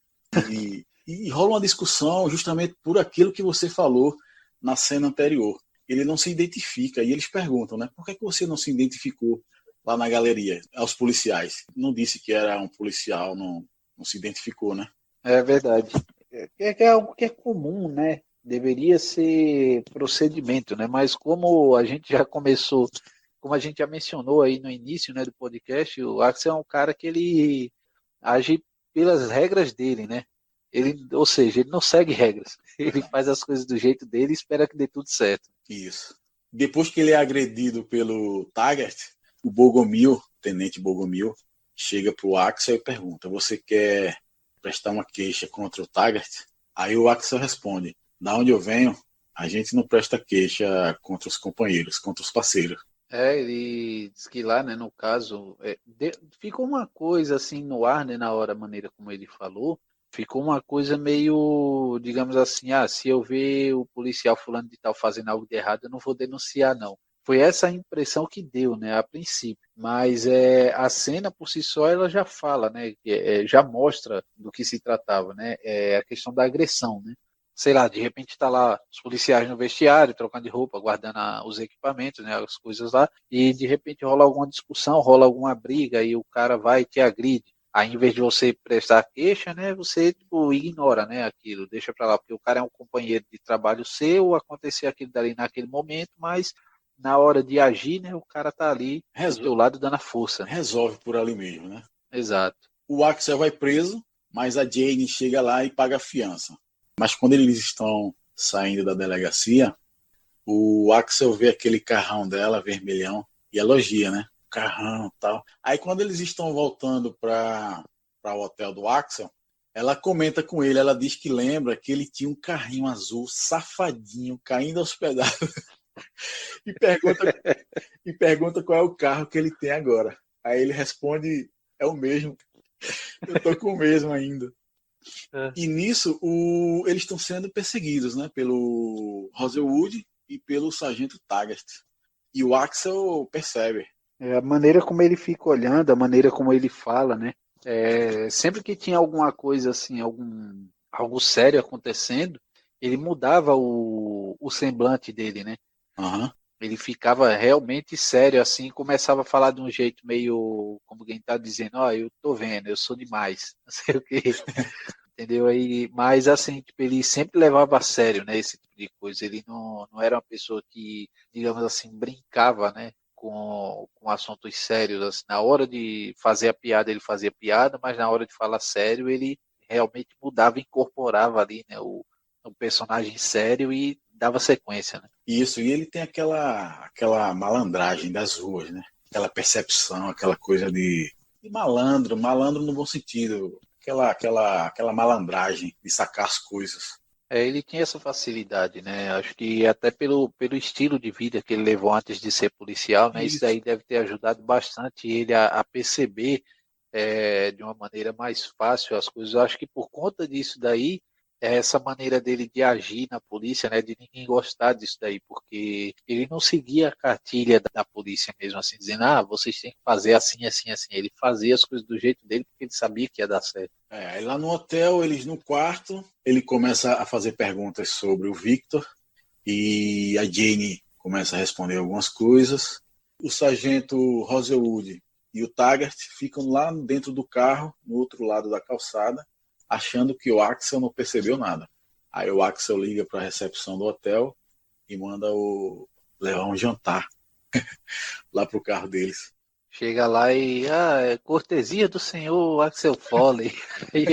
[SPEAKER 4] e rola uma discussão justamente por aquilo que você falou na cena anterior. Ele não se identifica e eles perguntam, né? Por que você não se identificou lá na galeria, aos policiais? Não disse que era um policial, não se identificou, né?
[SPEAKER 3] É verdade. É algo que é comum, né? Deveria ser procedimento, né? Mas como a gente já começou, como a gente já mencionou aí no início, né, do podcast, o Axel é um cara que ele age pelas regras dele, né? Ou seja, ele não segue regras. Ele faz as coisas do jeito dele e espera que dê tudo certo.
[SPEAKER 4] Isso. Depois que ele é agredido pelo Taggart, o Bogomil, o tenente Bogomil, chega pro Axel e pergunta: você quer prestar uma queixa contra o Taggart? Aí o Axel responde: da onde eu venho, a gente não presta queixa contra os companheiros, contra os parceiros.
[SPEAKER 3] Ele diz que lá, né, no caso, ficou uma coisa assim no ar, né, na maneira como ele falou, ficou uma coisa meio, digamos assim, se eu ver o policial fulano de tal fazendo algo de errado, eu não vou denunciar, não. Foi essa a impressão que deu, né, a princípio. Mas a cena por si só, ela já fala, né, já mostra do que se tratava, né, a questão da agressão, né. Sei lá, de repente está lá os policiais no vestiário, trocando de roupa, guardando os equipamentos, né, as coisas lá, e de repente rola alguma discussão, rola alguma briga, e o cara vai e te agride. Aí, em vez de você prestar queixa, né, você ignora, né, aquilo, deixa para lá, porque o cara é um companheiro de trabalho seu, aconteceu aquilo dali naquele momento, mas na hora de agir, né, o cara tá ali do teu lado dando a força.
[SPEAKER 4] Resolve por ali mesmo, né?
[SPEAKER 3] Exato.
[SPEAKER 4] O Axel vai preso, mas a Jane chega lá e paga a fiança. Mas quando eles estão saindo da delegacia, o Axel vê aquele carrão dela, vermelhão, e elogia, né? Carrão e tal. Aí quando eles estão voltando para o hotel do Axel, ela comenta com ele, ela diz que lembra que ele tinha um carrinho azul safadinho, caindo aos pedaços, e pergunta qual é o carro que ele tem agora. Aí ele responde, é o mesmo. Eu tô com o mesmo ainda. E nisso, eles estão sendo perseguidos, né? Pelo Rosewood e pelo Sargento Taggart. E o Axel percebe.
[SPEAKER 3] A maneira como ele fica olhando, a maneira como ele fala, né? Sempre que tinha alguma coisa assim, algo sério acontecendo, ele mudava o semblante dele, né?
[SPEAKER 4] Uhum.
[SPEAKER 3] Ele ficava realmente sério assim, começava a falar de um jeito meio como quem tá dizendo, eu tô vendo, eu sou demais, não sei o quê. Entendeu? Mas assim, tipo, ele sempre levava a sério, né, esse tipo de coisa. Ele não era uma pessoa que, digamos assim, brincava, né, com assuntos sérios. Assim, na hora de fazer a piada, ele fazia piada, mas na hora de falar sério, ele realmente mudava, incorporava ali, né, o personagem sério e dava sequência, né?
[SPEAKER 4] Isso, e ele tem aquela malandragem das ruas, né? Aquela percepção, aquela coisa de malandro no bom sentido. Aquela malandragem de sacar as coisas.
[SPEAKER 3] Ele tinha essa facilidade, né? Acho que até pelo estilo de vida que ele levou antes de ser policial, né? Isso daí deve ter ajudado bastante ele a perceber de uma maneira mais fácil as coisas. Eu acho que por conta disso daí, essa maneira dele de agir na polícia, né, de ninguém gostar disso daí, porque ele não seguia a cartilha da polícia mesmo, assim, dizendo, vocês têm que fazer assim, assim, assim. Ele fazia as coisas do jeito dele porque ele sabia que ia dar certo.
[SPEAKER 4] Aí lá no hotel, eles no quarto, ele começa a fazer perguntas sobre o Victor e a Jane começa a responder algumas coisas. O sargento Rosewood e o Taggart ficam lá dentro do carro, no outro lado da calçada, achando que o Axel não percebeu nada. Aí o Axel liga para a recepção do hotel e manda levar um jantar lá pro carro deles.
[SPEAKER 3] Chega lá e, é cortesia do senhor Axel Foley. Aí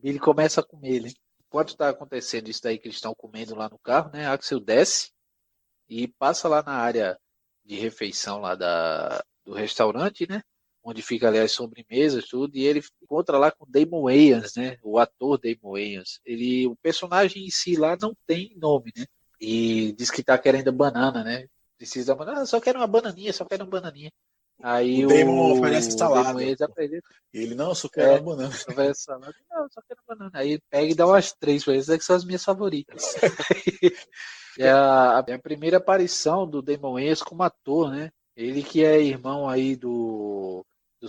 [SPEAKER 3] ele começa a comer, né? Enquanto está acontecendo isso daí que eles estão comendo lá no carro, né? Axel desce e passa lá na área de refeição lá do restaurante, né? Onde fica ali as sobremesas, tudo, e ele encontra lá com o Damon Wayans, né? O ator Damon Wayans. O personagem em si lá não tem nome, né? E diz que tá querendo banana, né? Precisa da banana, só quero uma bananinha, só quero uma bananinha. Aí
[SPEAKER 4] o Damon oferece salada. Ele, não, só quero uma banana.
[SPEAKER 3] Oferece salada, não, só quero banana. Aí ele pega e dá umas 3 pra eles, que são as minhas favoritas. É a primeira aparição do Damon Wayans como ator, né? Ele que é irmão aí dos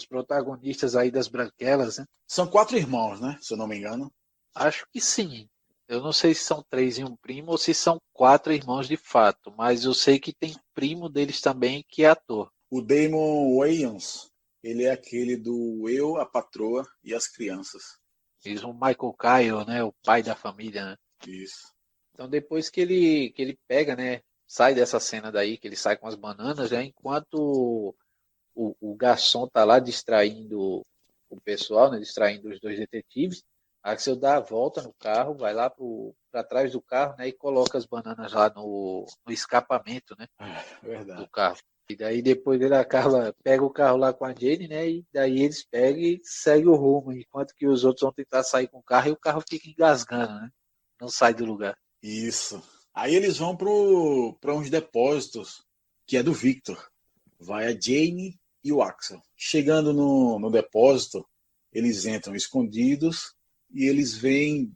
[SPEAKER 3] protagonistas aí das Branquelas, né?
[SPEAKER 4] São 4 irmãos, né? Se eu não me engano.
[SPEAKER 3] Acho que sim. Eu não sei se são 3 e um primo ou se são 4 irmãos de fato, mas eu sei que tem primo deles também que é ator.
[SPEAKER 4] O Damon Wayans, ele é aquele do Eu, a Patroa e as Crianças.
[SPEAKER 3] Diz o Michael Kyle, né? O pai da família, né?
[SPEAKER 4] Isso.
[SPEAKER 3] Então depois que ele pega, né? Sai dessa cena daí, que ele sai com as bananas, já enquanto o garçom tá lá distraindo o pessoal, né, distraindo os 2 detetives, Axel dá a volta no carro, vai lá para trás do carro, né, e coloca as bananas lá no escapamento, né, do carro. E daí depois ele pega o carro lá com a Jane, né, e daí eles pegam e seguem o rumo, enquanto que os outros vão tentar sair com o carro e o carro fica engasgando, né, não sai do lugar.
[SPEAKER 4] Isso. Aí eles vão para uns depósitos que é do Victor. Vai a Jane e o Axel. Chegando no depósito, eles entram escondidos e eles veem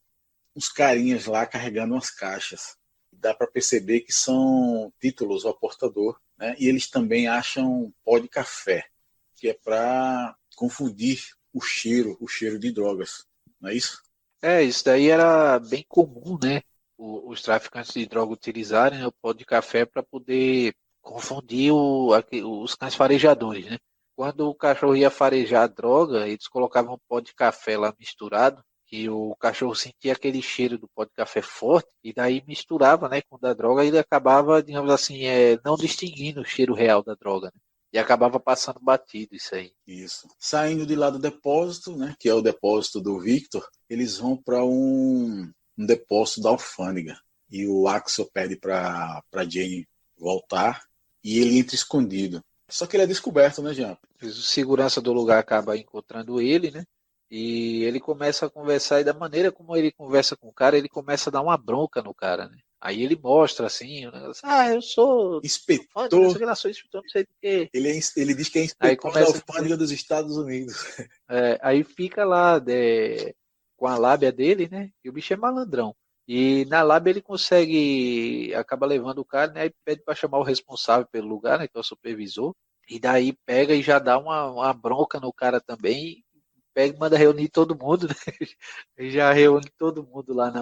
[SPEAKER 4] uns carinhas lá carregando umas caixas. Dá para perceber que são títulos ao portador, né? E eles também acham pó de café, que é para confundir o cheiro de drogas. Não é isso?
[SPEAKER 3] Isso daí era bem comum, né? Os traficantes de droga utilizarem, né, o pó de café para poder confundir os cães farejadores, né? Quando o cachorro ia farejar a droga, eles colocavam pó de café lá misturado, que o cachorro sentia aquele cheiro do pó de café forte e daí misturava, né, com o da droga e ele acabava, digamos assim, não distinguindo o cheiro real da droga, né? E acabava passando batido isso aí.
[SPEAKER 4] Isso. Saindo de lá do depósito, né, que é o depósito do Victor, eles vão para um depósito da alfândega. E o Axel pede para Jane voltar e ele entra escondido. Só que ele é descoberto, né, Jean?
[SPEAKER 3] O segurança do lugar acaba encontrando ele, né? E ele começa a conversar, e da maneira como ele conversa com o cara, ele começa a dar uma bronca no cara, né? Aí ele mostra assim, o negócio, eu sou
[SPEAKER 4] inspetor,
[SPEAKER 3] não sei do quê.
[SPEAKER 4] Ele diz que é inspetor da alfândega dos Estados Unidos.
[SPEAKER 3] Aí fica lá com a lábia dele, né? E o bicho é malandrão. E na lábia ele acaba levando o cara, né? Aí pede para chamar o responsável pelo lugar, né? Que é o supervisor. E daí pega e já dá uma bronca no cara também. Pega e manda reunir todo mundo, né? E já reúne todo mundo lá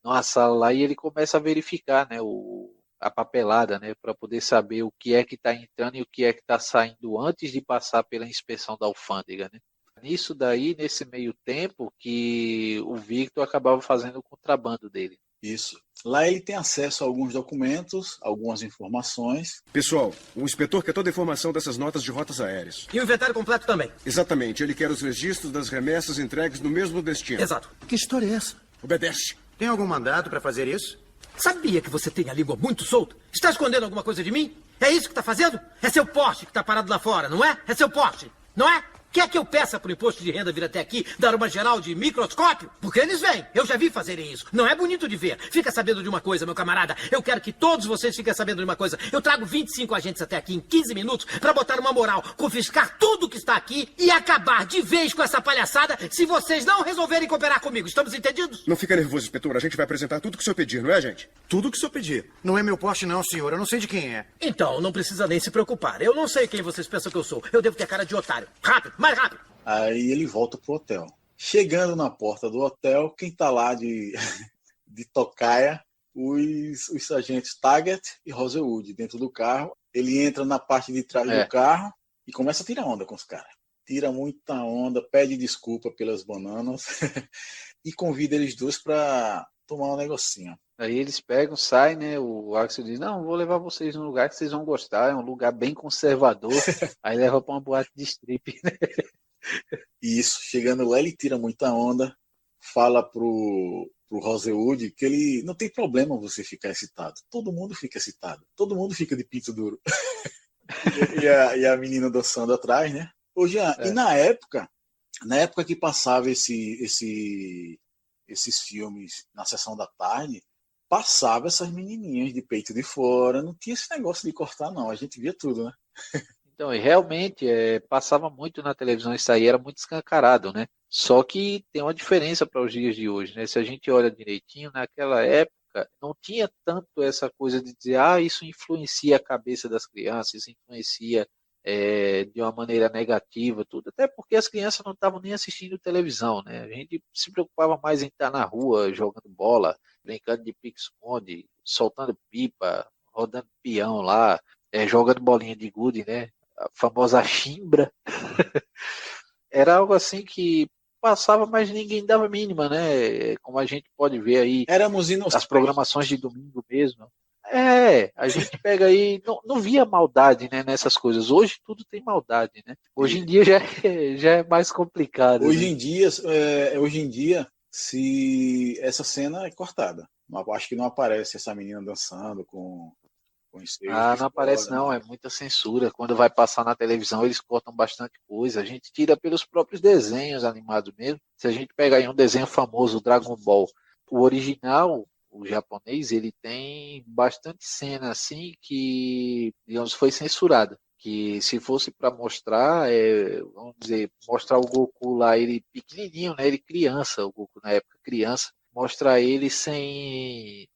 [SPEAKER 3] numa sala lá e ele começa a verificar, né? A papelada, né? Para poder saber o que é que está entrando e o que é que está saindo antes de passar pela inspeção da alfândega, né? Nisso daí, nesse meio tempo, que o Victor acabava fazendo o contrabando dele.
[SPEAKER 4] Isso. Lá ele tem acesso a alguns documentos, algumas informações.
[SPEAKER 9] Pessoal, o inspetor quer toda a informação dessas notas de rotas aéreas.
[SPEAKER 2] E o inventário completo também.
[SPEAKER 9] Exatamente. Ele quer os registros das remessas entregues no mesmo destino.
[SPEAKER 2] Exato.
[SPEAKER 9] Que história é essa? Obedece.
[SPEAKER 11] Tem algum mandado para fazer isso?
[SPEAKER 2] Sabia que você tem a língua muito solta? Está escondendo alguma coisa de mim? É isso que está fazendo? É seu Porsche que está parado lá fora, não é? É seu Porsche, não é? Quer que eu peça pro imposto de renda vir até aqui, dar uma geral de microscópio? Porque eles vêm. Eu já vi fazerem isso. Não é bonito de ver. Fica sabendo de uma coisa, meu camarada. Eu quero que todos vocês fiquem sabendo de uma coisa. Eu trago 25 agentes até aqui em 15 minutos para botar uma moral, confiscar tudo que está aqui e acabar de vez com essa palhaçada se vocês não resolverem cooperar comigo. Estamos entendidos?
[SPEAKER 9] Não fica nervoso, inspetor. A gente vai apresentar tudo que o senhor pedir, não é, gente?
[SPEAKER 11] Tudo que o senhor pedir. Não é meu Porsche não, senhor. Eu não sei de quem é.
[SPEAKER 2] Então, não precisa nem se preocupar. Eu não sei quem vocês pensam que eu sou. Eu devo ter cara de otário. Rápido, mais rápido.
[SPEAKER 4] Aí ele volta pro hotel. Chegando na porta do hotel, quem tá lá de tocaia, os sargentos Taggart e Rosewood dentro do carro. Ele entra na parte de trás do carro e começa a tirar onda com os caras. Tira muita onda, pede desculpa pelas bananas e convida eles dois para tomar um negocinho.
[SPEAKER 3] Aí eles pegam, saem, né? O Axel diz, não, vou levar vocês num lugar que vocês vão gostar, é um lugar bem conservador. Aí leva pra uma boate de strip, né?
[SPEAKER 4] Isso, chegando lá ele tira muita onda, fala pro Rosewood que ele não tem problema você ficar excitado, todo mundo fica excitado, todo mundo fica de pinto duro. e a menina dançando atrás, né? Hoje, e na época que passava esses filmes na sessão da tarde, passava essas menininhas de peito de fora, não tinha esse negócio de cortar não, a gente via tudo, né?
[SPEAKER 3] Então, e realmente, passava muito na televisão, isso aí era muito escancarado, né? Só que tem uma diferença para os dias de hoje, né? Se a gente olha direitinho, naquela época, não tinha tanto essa coisa de dizer, isso influencia a cabeça das crianças, isso influencia de uma maneira negativa, tudo. Até porque as crianças não estavam nem assistindo televisão, né? A gente se preocupava mais em estar na rua, jogando bola, brincando de pique-esconde, soltando pipa, rodando peão lá, jogando bolinha de gude, né? A famosa chimbra. Era algo assim que passava, mas ninguém dava mínima, né? Como a gente pode ver aí as programações de domingo mesmo. A gente pega aí, não via maldade, né, nessas coisas. Hoje tudo tem maldade, né? Hoje em dia já é mais complicado.
[SPEAKER 4] Hoje em dia, se essa cena é cortada, acho que não aparece essa menina dançando com
[SPEAKER 3] não aparece não, é muita censura. Quando vai passar na televisão, eles cortam bastante coisa. A gente tira pelos próprios desenhos animados mesmo. Se a gente pegar aí um desenho famoso, o Dragon Ball, o original, o japonês, ele tem bastante cena assim que, digamos, foi censurada. Que se fosse para mostrar, vamos dizer, mostrar o Goku lá, ele pequenininho, né? Ele criança, o Goku na época criança, mostrar ele sem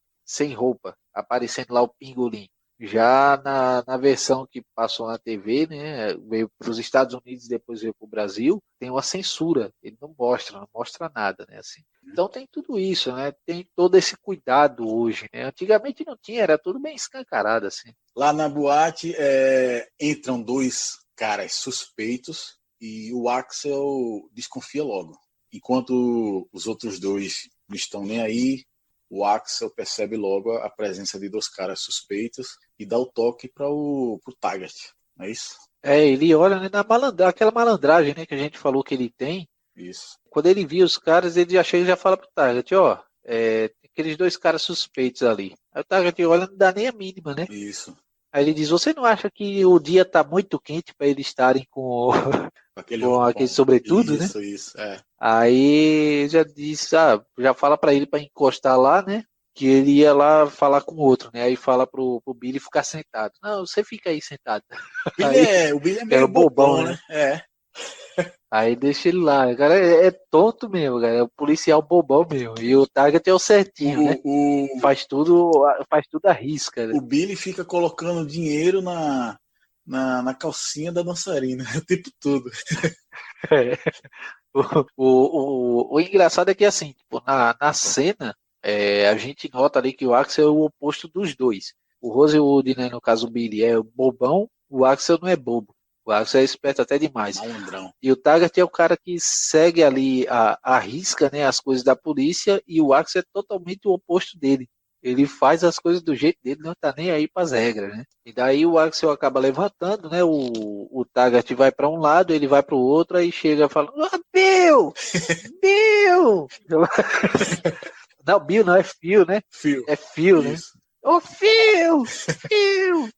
[SPEAKER 3] roupa, aparecendo lá o pingolim. Já na versão que passou na TV, né, veio para os Estados Unidos e depois veio para o Brasil, tem uma censura, ele não mostra nada, né, assim. Então tem tudo isso, né, tem todo esse cuidado hoje, né, antigamente não tinha, era tudo bem escancarado, assim.
[SPEAKER 4] Lá na boate entram dois caras suspeitos e o Axel desconfia logo. enquanto os outros dois não estão nem aí, o Axel percebe logo a presença de 2 caras suspeitos e dá o toque para o Taggart, não é isso?
[SPEAKER 3] Ele olha, né, aquela malandragem, né, que a gente falou que ele tem.
[SPEAKER 4] Isso.
[SPEAKER 3] Quando ele viu os caras, ele já chega e já fala pro Taggart, ó, tem aqueles 2 caras suspeitos ali. Aí o Taggart olha, não dá nem a mínima, né?
[SPEAKER 4] Isso.
[SPEAKER 3] Aí ele diz, você não acha que o dia tá muito quente para eles estarem com aquele sobretudo, né?
[SPEAKER 4] Isso, é.
[SPEAKER 3] Aí já disse, já fala para ele para encostar lá, né? Que ele ia lá falar com o outro, né? Aí fala pro Billy ficar sentado. Não, você fica aí sentado.
[SPEAKER 4] O Billy é meio bobão, né? É.
[SPEAKER 3] Aí deixa ele lá. Cara, é tonto mesmo, cara. É o policial bobão mesmo. E o Taggart é o certinho, né? Faz tudo à risca, né?
[SPEAKER 4] O Billy fica colocando dinheiro na calcinha da dançarina o tempo todo.
[SPEAKER 3] O engraçado é que, assim, tipo, na cena, a gente nota ali que o Axel é o oposto dos dois. O Rosewood, né, no caso o Billy, é bobão, o Axel não é bobo. O Axel é esperto até demais.
[SPEAKER 4] Malandrão.
[SPEAKER 3] E o Taggart é o cara que segue ali a risca, né, as coisas da polícia, e o Axel é totalmente o oposto dele. Ele faz as coisas do jeito dele, não tá nem aí para as regras, né? E daí o Axel acaba levantando, né? O Taggart vai para um lado, ele vai para o outro, aí chega falando, Bill! Bill! Não, Bill não, é Phil, né?
[SPEAKER 4] Phil.
[SPEAKER 3] É Phil, né? Ô, Phil! Phil!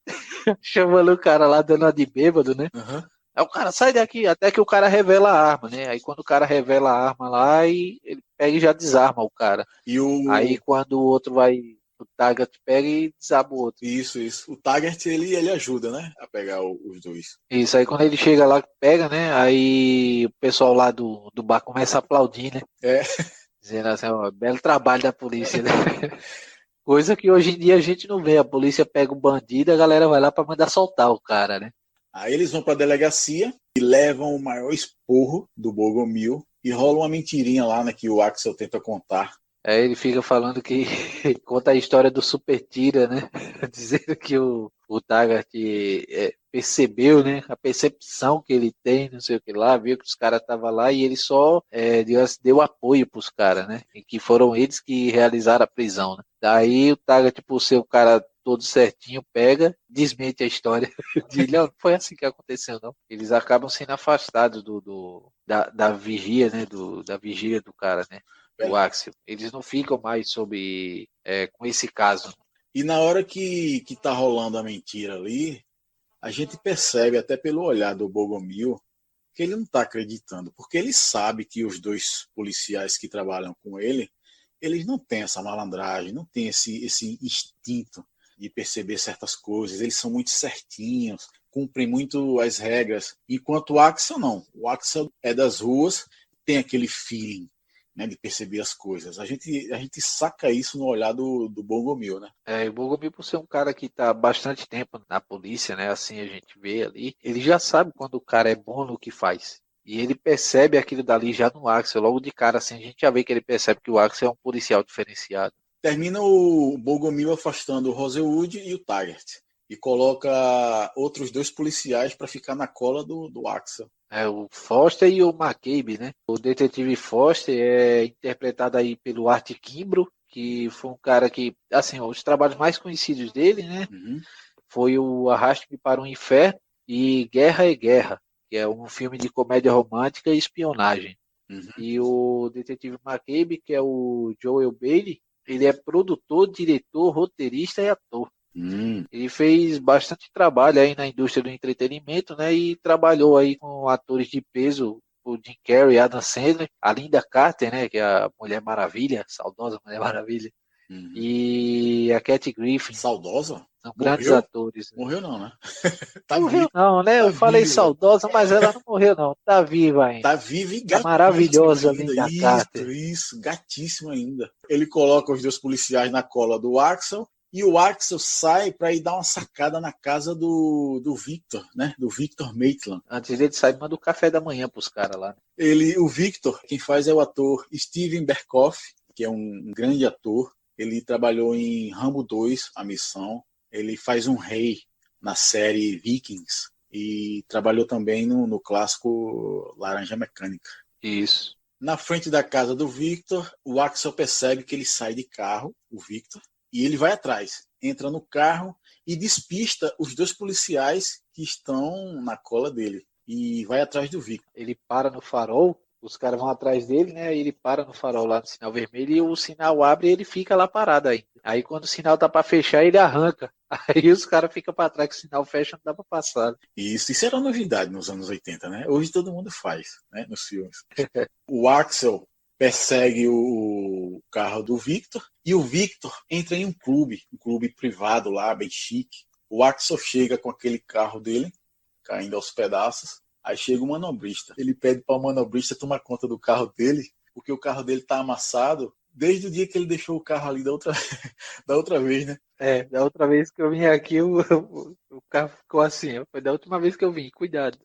[SPEAKER 3] Chamando o cara lá, dando uma de bêbado, né?
[SPEAKER 4] Uhum.
[SPEAKER 3] Aí o cara sai daqui, até que o cara revela a arma, né? Aí quando o cara revela a arma lá, ele pega e já desarma o cara. Aí quando o outro o Taggart pega e desarma o outro.
[SPEAKER 4] Isso. O Taggart, ele ajuda, né? A pegar os dois.
[SPEAKER 3] Isso, aí quando ele chega lá, pega, né? Aí o pessoal lá do bar começa a aplaudir, né? Dizendo assim, ó, belo trabalho da polícia, né? Coisa que hoje em dia a gente não vê. A polícia pega o bandido, a galera vai lá pra mandar soltar o cara, né?
[SPEAKER 4] Aí eles vão pra delegacia e levam o maior esporro do Bogomil e rola uma mentirinha lá, né, que o Axel tenta contar.
[SPEAKER 3] Aí ele fica falando que conta a história do super tira, né? Dizendo que o Taggart percebeu, né? A percepção que ele tem, não sei o que lá, viu que os caras estavam lá e ele só deu apoio pros caras, né? E que foram eles que realizaram a prisão, né? Daí o Taggart, por ser o cara todo certinho, pega, desmente a história. Diz, não foi assim que aconteceu, não. Eles acabam sendo afastados da vigia, né? Da vigília do cara, né? O Axel. Eles não ficam mais com esse caso.
[SPEAKER 4] E na hora que tá rolando a mentira ali, a gente percebe, até pelo olhar do Bogomil, que ele não tá acreditando, porque ele sabe que os 2 policiais que trabalham com ele, eles não têm essa malandragem, não têm esse instinto de perceber certas coisas, eles são muito certinhos, cumprem muito as regras, enquanto o Axel não. O Axel é das ruas, tem aquele feeling, né, de perceber as coisas. A gente saca isso no olhar do Bogomil, né?
[SPEAKER 3] O Bogomil, por ser um cara que está há bastante tempo na polícia, né, assim a gente vê ali, ele já sabe quando o cara é bom no que faz. E ele percebe aquilo dali já no Axel, logo de cara, assim, a gente já vê que ele percebe que o Axel é um policial diferenciado.
[SPEAKER 4] Termina o Bogomil afastando o Rosewood e o Taggart. E coloca outros 2 policiais para ficar na cola do Axel.
[SPEAKER 3] O Foster e o McCabe, né? O detetive Foster é interpretado aí pelo Art Kimbrough, que foi um cara que, assim, os trabalhos mais conhecidos dele, né? Foi o Arraste-me para o Inferno e Guerra é Guerra, que é um filme de comédia romântica e espionagem. E o detetive McCabe, que é o Joel Bailey, ele é produtor, diretor, roteirista e ator. Ele fez bastante trabalho aí na indústria do entretenimento, né? E trabalhou aí com atores de peso, o Jim Carrey, Adam Sandler, a Linda Carter, né? Que é a Mulher Maravilha, saudosa Mulher Maravilha. E a Kathy Griffin.
[SPEAKER 4] Saudosa?
[SPEAKER 3] São grandes atores.
[SPEAKER 4] Né? Morreu não, né?
[SPEAKER 3] Morreu não, né? Eu falei saudosa, mas ela não morreu não. Tá viva ainda.
[SPEAKER 4] Tá viva e gatíssima.
[SPEAKER 3] Maravilhosa Linda Carter.
[SPEAKER 4] Isso, gatíssima ainda. Ele coloca os 2 policiais na cola do Axel. E o Axel sai para ir dar uma sacada na casa do Victor, né? Do Victor Maitland.
[SPEAKER 3] Antes dele sair, manda o café da manhã pros caras lá.
[SPEAKER 4] O Victor, quem faz é o ator Steven Berkoff, que é um grande ator. Ele trabalhou em Rambo 2, A Missão. Ele faz um rei na série Vikings. E trabalhou também no clássico Laranja Mecânica.
[SPEAKER 3] Isso.
[SPEAKER 4] Na frente da casa do Victor, o Axel percebe que ele sai de carro, o Victor, e ele vai atrás. Entra no carro e despista os 2 policiais que estão na cola dele. E vai atrás do Victor.
[SPEAKER 3] Ele para no farol, os caras vão atrás dele, né? Ele para no farol lá no sinal vermelho e o sinal abre e ele fica lá parado aí. Aí quando o sinal tá para fechar, ele arranca. Aí os caras ficam para trás, que o sinal fecha, não dá para passar.
[SPEAKER 4] Isso era novidade nos anos 80, né? Hoje todo mundo faz, né? Nos filmes. O Axel persegue o carro do Victor e o Victor entra em um clube privado lá, bem chique. O Axel chega com aquele carro dele, caindo aos pedaços. Aí chega o manobrista. Ele pede para o manobrista tomar conta do carro dele, porque o carro dele tá amassado desde o dia que ele deixou o carro ali da outra vez, né?
[SPEAKER 3] Da outra vez que eu vim aqui, o carro ficou assim. Foi da última vez que eu vim, cuidado.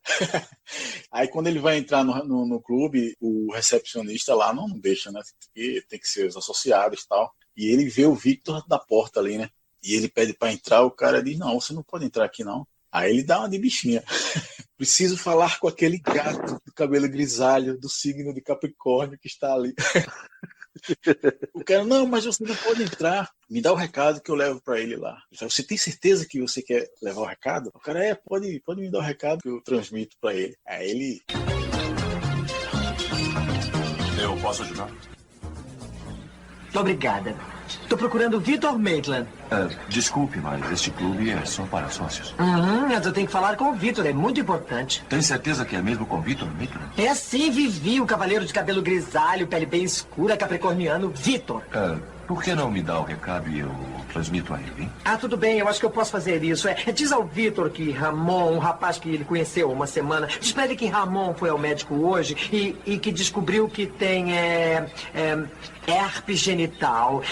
[SPEAKER 4] Aí quando ele vai entrar no clube, o recepcionista lá não deixa, né? Porque tem que ser os associados e tal. E ele vê o Victor da porta ali, né? E ele pede para entrar, o cara diz, não, você não pode entrar aqui não. Aí ele dá uma de bichinha. Preciso falar com aquele gato do cabelo grisalho, do signo de Capricórnio que está ali. O cara, não, mas você não pode entrar. Me dá o recado que eu levo para ele lá. Ele fala, você tem certeza que você quer levar o recado? O cara, pode me dar o recado que eu transmito para ele. Aí ele...
[SPEAKER 5] Eu posso ajudar?
[SPEAKER 6] Obrigada. Estou procurando o Victor Maitland.
[SPEAKER 5] Desculpe, mas este clube é só para sócios.
[SPEAKER 6] Mas eu tenho que falar com o Victor, é muito importante.
[SPEAKER 5] Tem certeza que é mesmo com Victor Maitland?
[SPEAKER 6] É sim, Vivi, o cavaleiro de cabelo grisalho, pele bem escura, capricorniano, Victor.
[SPEAKER 5] Por que não me dá o recado e eu transmito a ele, hein?
[SPEAKER 6] Tudo bem, eu acho que eu posso fazer isso. Diz ao Victor que Ramon, um rapaz que ele conheceu uma semana, diz pra ele que Ramon foi ao médico hoje e que descobriu que tem herpes genital.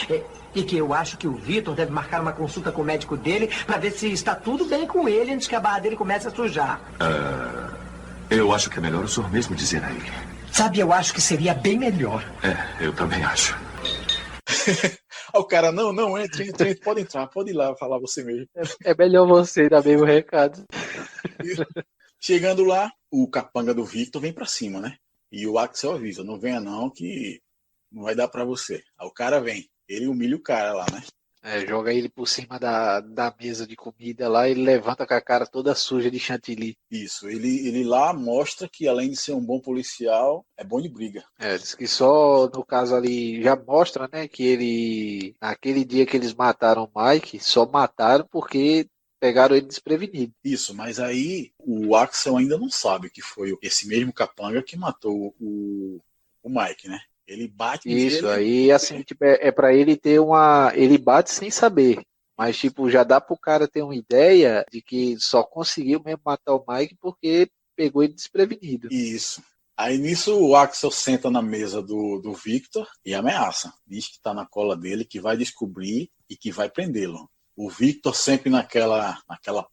[SPEAKER 6] E que eu acho que o Victor deve marcar uma consulta com o médico dele para ver se está tudo bem com ele antes que a barra dele comece a sujar.
[SPEAKER 5] Eu acho que é melhor o senhor mesmo dizer a ele.
[SPEAKER 6] Sabe, eu acho que seria bem melhor.
[SPEAKER 5] Eu também acho.
[SPEAKER 4] O cara, não, entre, pode entrar, pode ir lá falar você mesmo.
[SPEAKER 3] É melhor você dar mesmo o recado.
[SPEAKER 4] Chegando lá, o capanga do Victor vem pra cima, né? E o Axel avisa, não venha não, que não vai dar pra você. Aí o cara vem, ele humilha o cara lá, né?
[SPEAKER 3] Joga ele por cima da mesa de comida lá, ele levanta com a cara toda suja de chantilly.
[SPEAKER 4] Isso, ele lá mostra que além de ser um bom policial, é bom de briga.
[SPEAKER 3] Diz que só no caso ali, já mostra, né, que ele, naquele dia que eles mataram o Mike, só mataram porque pegaram ele desprevenido.
[SPEAKER 4] Isso, mas aí o Axel ainda não sabe que foi esse mesmo capanga que matou o Mike, né? Ele bate
[SPEAKER 3] isso,
[SPEAKER 4] nele.
[SPEAKER 3] Aí assim, tipo, é pra ele ter ele bate sem saber, mas tipo, já dá pro cara ter uma ideia de que só conseguiu mesmo matar o Mike porque pegou ele desprevenido.
[SPEAKER 4] Isso. Aí nisso o Axel senta na mesa do Victor e ameaça. Diz que tá na cola dele, que vai descobrir e que vai prendê-lo. O Victor sempre naquela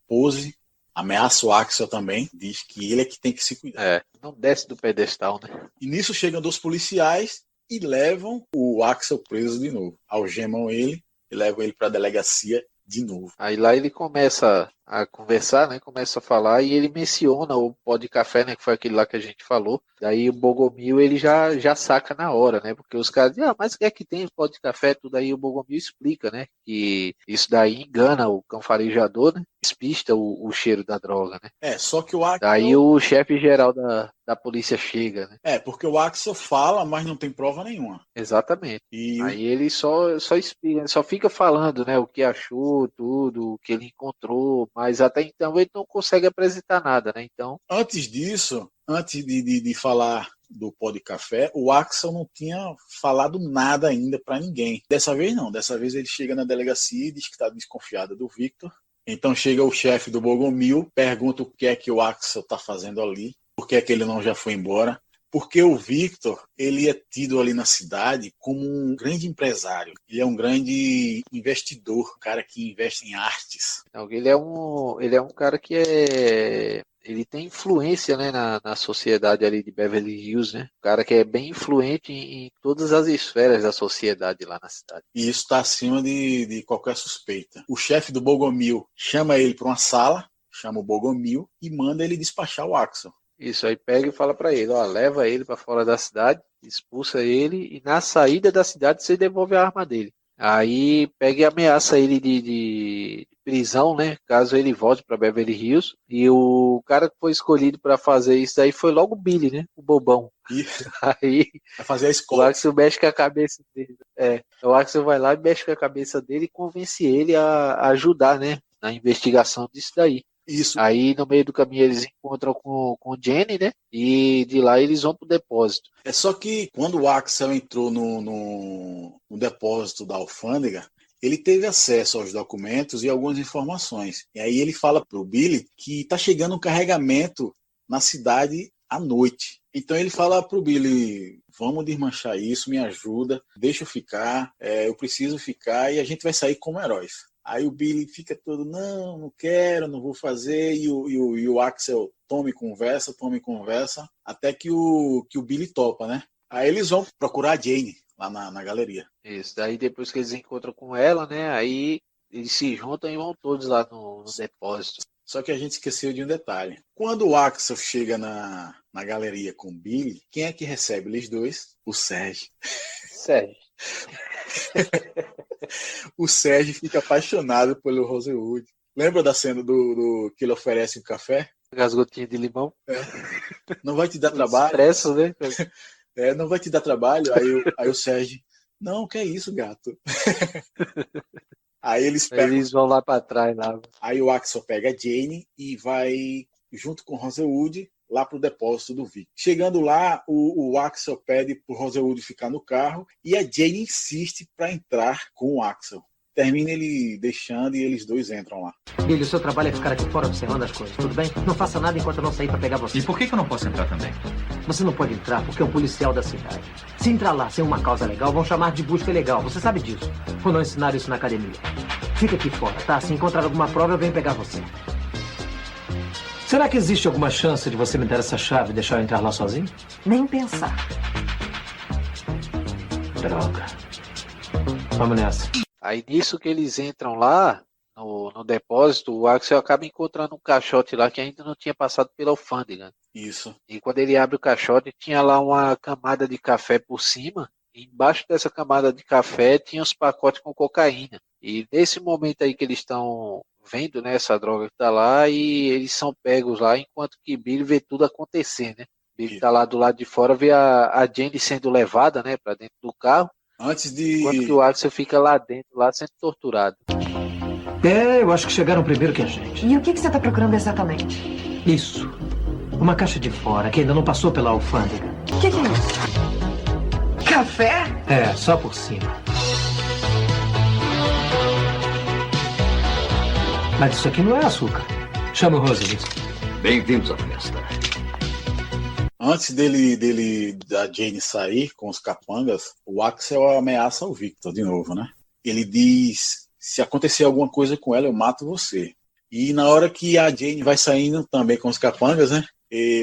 [SPEAKER 4] pose, ameaça o Axel também, diz que ele é que tem que se cuidar.
[SPEAKER 3] Não desce do pedestal, né?
[SPEAKER 4] E nisso chegam 2 policiais e levam o Axel preso de novo. Algemam ele e levam ele para a delegacia de novo.
[SPEAKER 3] Aí lá ele começa a conversar, né? Começa a falar e ele menciona o pó de café, né? Que foi aquele lá que a gente falou. Daí o Bogomil ele já saca na hora, né? Porque os caras dizem, mas o que é que tem pó de café? Tudo aí o Bogomil explica, né? Que isso daí engana o cão farejador, né? Despista o cheiro da droga, né?
[SPEAKER 4] Só que o Axel...
[SPEAKER 3] Daí o chefe geral da polícia chega, né?
[SPEAKER 4] Porque o Axel fala, mas não tem prova nenhuma.
[SPEAKER 3] Exatamente.
[SPEAKER 4] E
[SPEAKER 3] aí ele só explica, só fica falando, né? O que achou, tudo, o que ele encontrou, mas até então ele não consegue apresentar nada, né? Então...
[SPEAKER 4] Antes disso, antes de falar do pó de café, o Axel não tinha falado nada ainda para ninguém. Dessa vez não, dessa vez ele chega na delegacia e diz que está desconfiado do Victor. Então chega o chefe do Bogomil, pergunta o que é que o Axel está fazendo ali, por que é que ele não já foi embora. Porque o Victor, ele é tido ali na cidade como um grande empresário. Ele é um grande investidor, um cara que investe em artes.
[SPEAKER 3] Ele é um cara que ele tem influência, né, na sociedade ali de Beverly Hills, né? Um cara que é bem influente em todas as esferas da sociedade lá na cidade.
[SPEAKER 4] E isso está acima de qualquer suspeita. O chefe do Bogomil chama ele para uma sala, chama o Bogomil e manda ele despachar o Axel.
[SPEAKER 3] Isso, aí pega e fala pra ele, leva ele pra fora da cidade expulsa ele e na saída da cidade você devolve a arma dele. Aí pega e ameaça ele de prisão, né? Caso ele volte para Beverly Hills. E o cara que foi escolhido para fazer isso daí foi logo o Billy, né? O bobão. Aí
[SPEAKER 4] vai fazer a escola.
[SPEAKER 3] O Axel mexe com a cabeça dele. O Axel vai lá e mexe com a cabeça dele e convence ele a ajudar, né? Na investigação disso daí.
[SPEAKER 4] Isso.
[SPEAKER 3] Aí no meio do caminho eles encontram com o Jenny, né? E de lá eles vão pro depósito.
[SPEAKER 4] É só que quando o Axel entrou no depósito da alfândega, ele teve acesso aos documentos e algumas informações. E aí ele fala pro Billy que tá chegando um carregamento na cidade à noite. Então ele fala pro Billy, vamos desmanchar isso, me ajuda, deixa eu ficar, eu preciso ficar e a gente vai sair como heróis. Aí o Billy fica todo, não quero, não vou fazer, e o Axel tome conversa, até que o Billy topa, né? Aí eles vão procurar a Jane lá na galeria.
[SPEAKER 3] Isso, daí depois que eles encontram com ela, né, aí eles se juntam e vão todos lá no depósito.
[SPEAKER 4] Só que a gente esqueceu de um detalhe. Quando o Axel chega na galeria com o Billy, quem é que recebe eles dois? O Sérgio.
[SPEAKER 3] Sérgio.
[SPEAKER 4] O Sérgio fica apaixonado pelo Rosewood. Lembra da cena do que ele oferece um café?
[SPEAKER 3] As gotinhas de limão.
[SPEAKER 4] Não vai te dar trabalho.
[SPEAKER 3] Expresso, né?
[SPEAKER 4] Não vai te dar trabalho. Aí o Sérgio, não, que é isso, gato? Aí eles
[SPEAKER 3] vão lá para trás. Lá.
[SPEAKER 4] Aí o Axel pega a Jane e vai junto com o Rosewood lá pro depósito do Vic. Chegando lá, o Axel pede pro Rosewood ficar no carro e a Jane insiste para entrar com o Axel. Termina ele deixando e eles dois entram lá.
[SPEAKER 6] Billy, o seu trabalho é ficar aqui fora observando as coisas, tudo bem? Não faça nada enquanto eu não sair para pegar você.
[SPEAKER 12] E por que eu não posso entrar também?
[SPEAKER 6] Você não pode entrar porque é um policial da cidade. Se entrar lá sem uma causa legal, vão chamar de busca ilegal. Você sabe disso. Ou não ensinaram isso na academia. Fica aqui fora, tá? Se encontrar alguma prova, eu venho pegar você. Será que existe alguma chance de você me dar essa chave e deixar eu entrar lá sozinho?
[SPEAKER 13] Nem pensar.
[SPEAKER 6] Droga. Vamos nessa.
[SPEAKER 3] Aí nisso que eles entram lá, no depósito, o Axel acaba encontrando um caixote lá que ainda não tinha passado pela alfândega.
[SPEAKER 4] Isso.
[SPEAKER 3] E quando ele abre o caixote, tinha lá uma camada de café por cima. E embaixo dessa camada de café tinha os pacotes com cocaína. E nesse momento aí que eles estão vendo, né, essa droga que tá lá, e eles são pegos lá, enquanto que Billy vê tudo acontecer, né? Billy tá lá do lado de fora, vê a Jane sendo levada, né, pra dentro do carro. Enquanto que o Axel fica lá dentro, lá sendo torturado.
[SPEAKER 6] Eu acho que chegaram primeiro que a gente.
[SPEAKER 13] E o que você tá procurando exatamente?
[SPEAKER 6] Isso. Uma caixa de fora, que ainda não passou pela alfândega.
[SPEAKER 13] O que é isso? Café?
[SPEAKER 6] Só por cima. Mas isso aqui não é açúcar. Chama o Rosewood.
[SPEAKER 12] Bem-vindos à festa.
[SPEAKER 4] Antes da Jane sair com os capangas, o Axel ameaça o Victor de novo, né? Ele diz, se acontecer alguma coisa com ela, eu mato você. E na hora que a Jane vai saindo também com os capangas, né?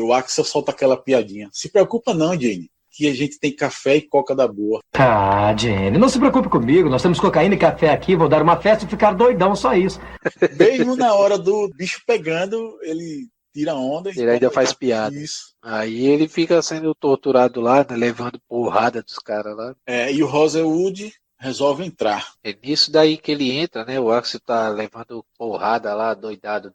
[SPEAKER 4] O Axel solta aquela piadinha. Se preocupa não, Jane, que a gente tem café e coca da boa.
[SPEAKER 6] Ah, Jane, não se preocupe comigo. Nós temos cocaína e café aqui. Vou dar uma festa e ficar doidão, só isso.
[SPEAKER 4] Mesmo na hora do bicho pegando, ele tira onda.
[SPEAKER 3] Ele ainda faz piada.
[SPEAKER 4] Isso.
[SPEAKER 3] Aí ele fica sendo torturado lá, né, levando porrada dos caras lá.
[SPEAKER 4] E o Rosewood resolve entrar.
[SPEAKER 3] É nisso daí que ele entra, né? O Axel tá levando porrada lá, doidado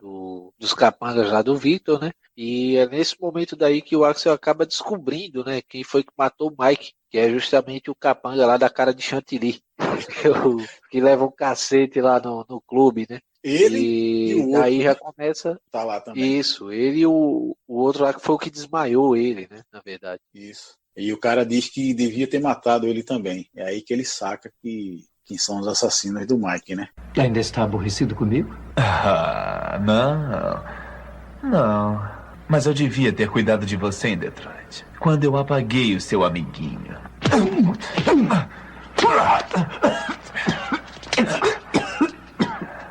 [SPEAKER 3] dos capangas lá do Victor, né? E é nesse momento daí que o Axel acaba descobrindo, né, quem foi que matou o Mike, que é justamente o capanga lá da cara de chantilly, que leva um cacete lá no clube, né?
[SPEAKER 4] Ele e o outro.
[SPEAKER 3] Aí já começa.
[SPEAKER 4] Tá lá também.
[SPEAKER 3] Isso, ele e o outro lá que foi o que desmaiou ele, né? Na verdade.
[SPEAKER 4] Isso. E o cara diz que devia ter matado ele também. É aí que ele saca quem são os assassinos do Mike, né?
[SPEAKER 6] Ainda está aborrecido comigo?
[SPEAKER 12] Não. Mas eu devia ter cuidado de você em Detroit. Quando eu apaguei o seu amiguinho.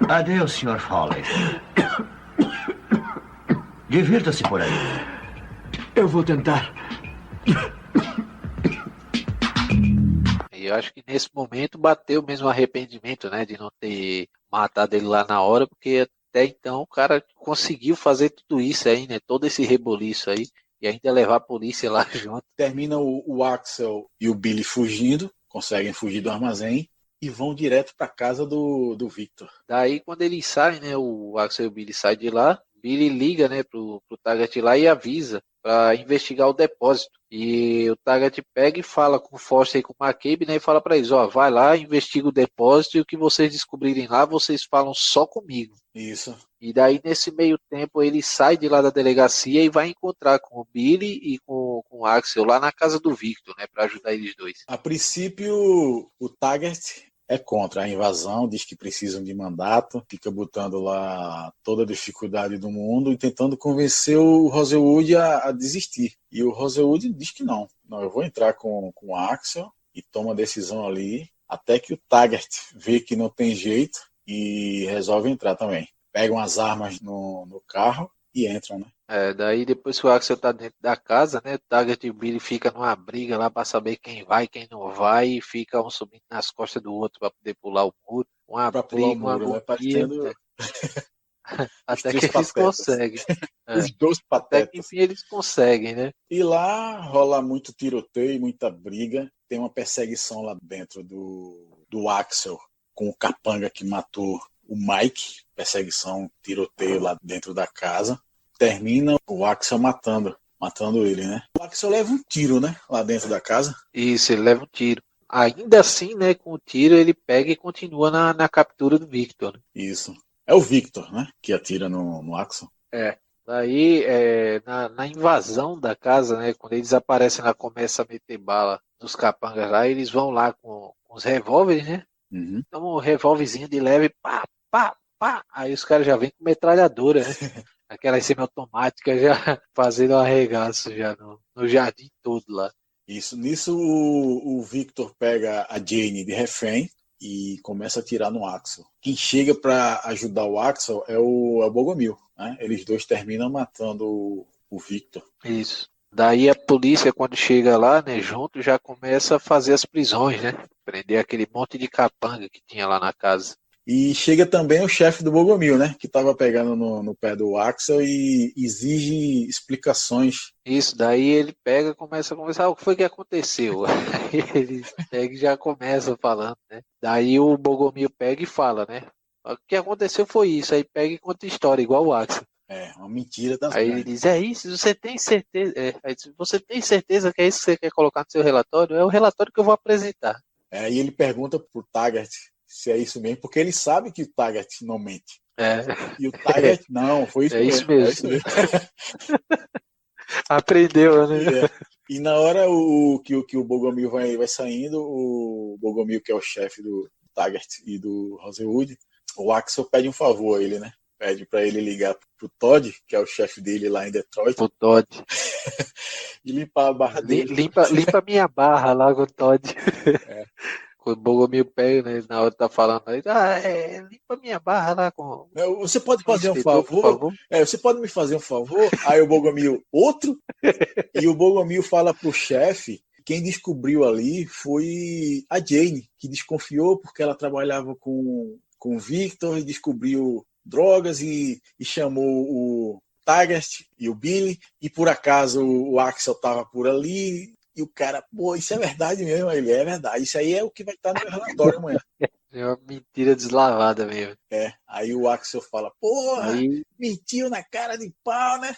[SPEAKER 14] Adeus, Sr. Foley. Divirta-se por aí.
[SPEAKER 6] Eu vou tentar.
[SPEAKER 3] E eu acho que nesse momento bateu mesmo arrependimento, né? De não ter matado ele lá na hora, porque até então o cara conseguiu fazer tudo isso aí, né? Todo esse reboliço aí. e ainda levar a polícia lá junto.
[SPEAKER 4] Termina o Axel e o Billy fugindo, conseguem fugir do armazém e vão direto para casa do Victor.
[SPEAKER 3] Daí quando eles saem, né, o Axel e o Billy saem de lá, Billy liga, né, pro Taggart lá e avisa para investigar o depósito. E o Taggart pega e fala com o Foster e com o McCabe, né, e fala para eles, ó, vai lá, investiga o depósito e o que vocês descobrirem lá, vocês falam só comigo.
[SPEAKER 4] Isso.
[SPEAKER 3] E daí, nesse meio tempo, ele sai de lá da delegacia e vai encontrar com o Billy e com o Axel lá na casa do Victor, né, para ajudar eles dois.
[SPEAKER 4] A princípio, o Taggart é contra a invasão, diz que precisam de mandato, fica botando lá toda a dificuldade do mundo e tentando convencer o Rosewood a desistir. E o Rosewood diz que não. Não, eu vou entrar com o Axel e toma a decisão ali, até que o Taggart vê que não tem jeito e resolve entrar também. Pegam as armas no carro e entram, né?
[SPEAKER 3] Daí depois que o Axel tá dentro da casa, né, o Taggart e o Billy ficam numa briga lá para saber quem vai, quem não vai, e fica um subindo nas costas do outro para poder pular o muro. Uma
[SPEAKER 4] pra
[SPEAKER 3] briga,
[SPEAKER 4] pular o muro,
[SPEAKER 3] uma
[SPEAKER 4] né?
[SPEAKER 3] agonia,
[SPEAKER 4] Parecendo...
[SPEAKER 3] né? Até que eles
[SPEAKER 4] patetas.
[SPEAKER 3] conseguem.
[SPEAKER 4] Os dois
[SPEAKER 3] Até
[SPEAKER 4] patetas.
[SPEAKER 3] que enfim eles conseguem, né?
[SPEAKER 4] E lá rola muito tiroteio, muita briga. Tem uma perseguição lá dentro do Axel com o capanga que matou o Mike. Perseguição, tiroteio lá dentro da casa. Termina o Axel matando ele, né? O Axel leva um tiro, né? Lá dentro da casa.
[SPEAKER 3] Isso, ele leva um tiro. Ainda assim, né, com o tiro ele pega e continua na captura do Victor. Né?
[SPEAKER 4] Isso. É o Victor, né? Que atira no Axel.
[SPEAKER 3] Daí, na invasão da casa, né, quando eles aparecem lá, começa a meter bala nos capangas lá, eles vão lá com os revólveres, né?
[SPEAKER 4] Uhum.
[SPEAKER 3] Então, um revólverzinho de leve, pá, pá, pá. Aí os caras já vêm com metralhadora, né? Aquelas semiautomáticas já fazendo um arregaço já no jardim todo lá.
[SPEAKER 4] Isso. Nisso o Victor pega a Jane de refém e começa a atirar no Axel. Quem chega para ajudar o Axel é o Bogomil, né? Eles dois terminam matando o Victor.
[SPEAKER 3] Isso. Daí a polícia, quando chega lá, né, junto, já começa a fazer as prisões, né? Prender aquele monte de capanga que tinha lá na casa.
[SPEAKER 4] E chega também o chefe do Bogomil, né? Que estava pegando no pé do Axel e exige explicações.
[SPEAKER 3] Isso, daí ele pega e começa a conversar, o que foi que aconteceu? Aí ele pega e já começa falando, né? Daí o Bogomil pega e fala, né? O que aconteceu foi isso, aí pega e conta história, igual o Axel.
[SPEAKER 4] Uma mentira das
[SPEAKER 3] Aí ele diz, é isso, você tem certeza? Aí diz, você tem certeza que é isso que você quer colocar no seu relatório? É o relatório que eu vou apresentar.
[SPEAKER 4] E ele pergunta pro Taggart se é isso mesmo, porque ele sabe que o Taggart não mente. E o Taggart, não, foi isso mesmo.
[SPEAKER 3] Isso mesmo.
[SPEAKER 4] É isso mesmo.
[SPEAKER 3] Aprendeu, né?
[SPEAKER 4] E na hora que o Bogomil vai saindo, o Bogomil, que é o chefe do Taggart e do Rosewood, o Axel pede um favor a ele, né? Pede pra ele ligar pro Todd, que é o chefe dele lá em Detroit.
[SPEAKER 3] O Todd.
[SPEAKER 4] E limpar a barra dele.
[SPEAKER 3] Limpa a minha barra lá com o Todd. O Bogomil pega, né, na hora tá falando aí, limpa minha barra lá com...
[SPEAKER 4] Você pode fazer um favor? Você pode me fazer um favor? Aí o Bogomil, outro? E o Bogomil fala pro chefe, quem descobriu ali foi a Jane, que desconfiou porque ela trabalhava com o Victor e descobriu drogas e chamou o Taggart e o Billy, e por acaso o Axel tava por ali. E o cara, pô, isso é verdade mesmo? Ele, é verdade, isso aí é o que vai estar no meu relatório amanhã.
[SPEAKER 3] É uma mentira deslavada mesmo.
[SPEAKER 4] Aí o Axel fala, porra, mentiu na cara de pau, né?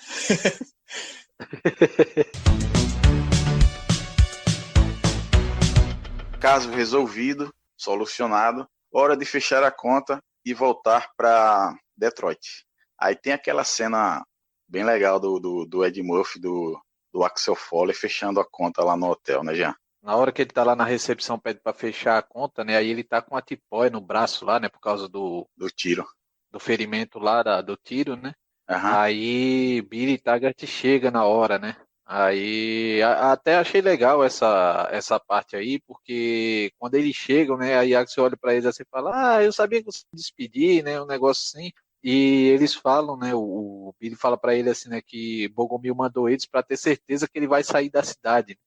[SPEAKER 7] Caso resolvido, solucionado, hora de fechar a conta e voltar para Detroit. Aí tem aquela cena bem legal do Ed Murphy, do Axel Foley fechando a conta lá no hotel, né, Jean?
[SPEAKER 3] Na hora que ele tá lá na recepção, pede pra fechar a conta, né? Aí ele tá com a tipóia no braço lá, né? Por causa do
[SPEAKER 7] tiro.
[SPEAKER 3] Do ferimento lá, do tiro, né?
[SPEAKER 7] Uhum.
[SPEAKER 3] Aí Billy Taggart chega na hora, né? Aí até achei legal essa parte aí, porque quando eles chegam, né? Aí Axel olha pra eles assim e fala, eu sabia que você se despedir, né? Um negócio assim. E eles falam, né, o Billy fala pra ele assim, né, que Bogomil mandou eles pra ter certeza que ele vai sair da cidade.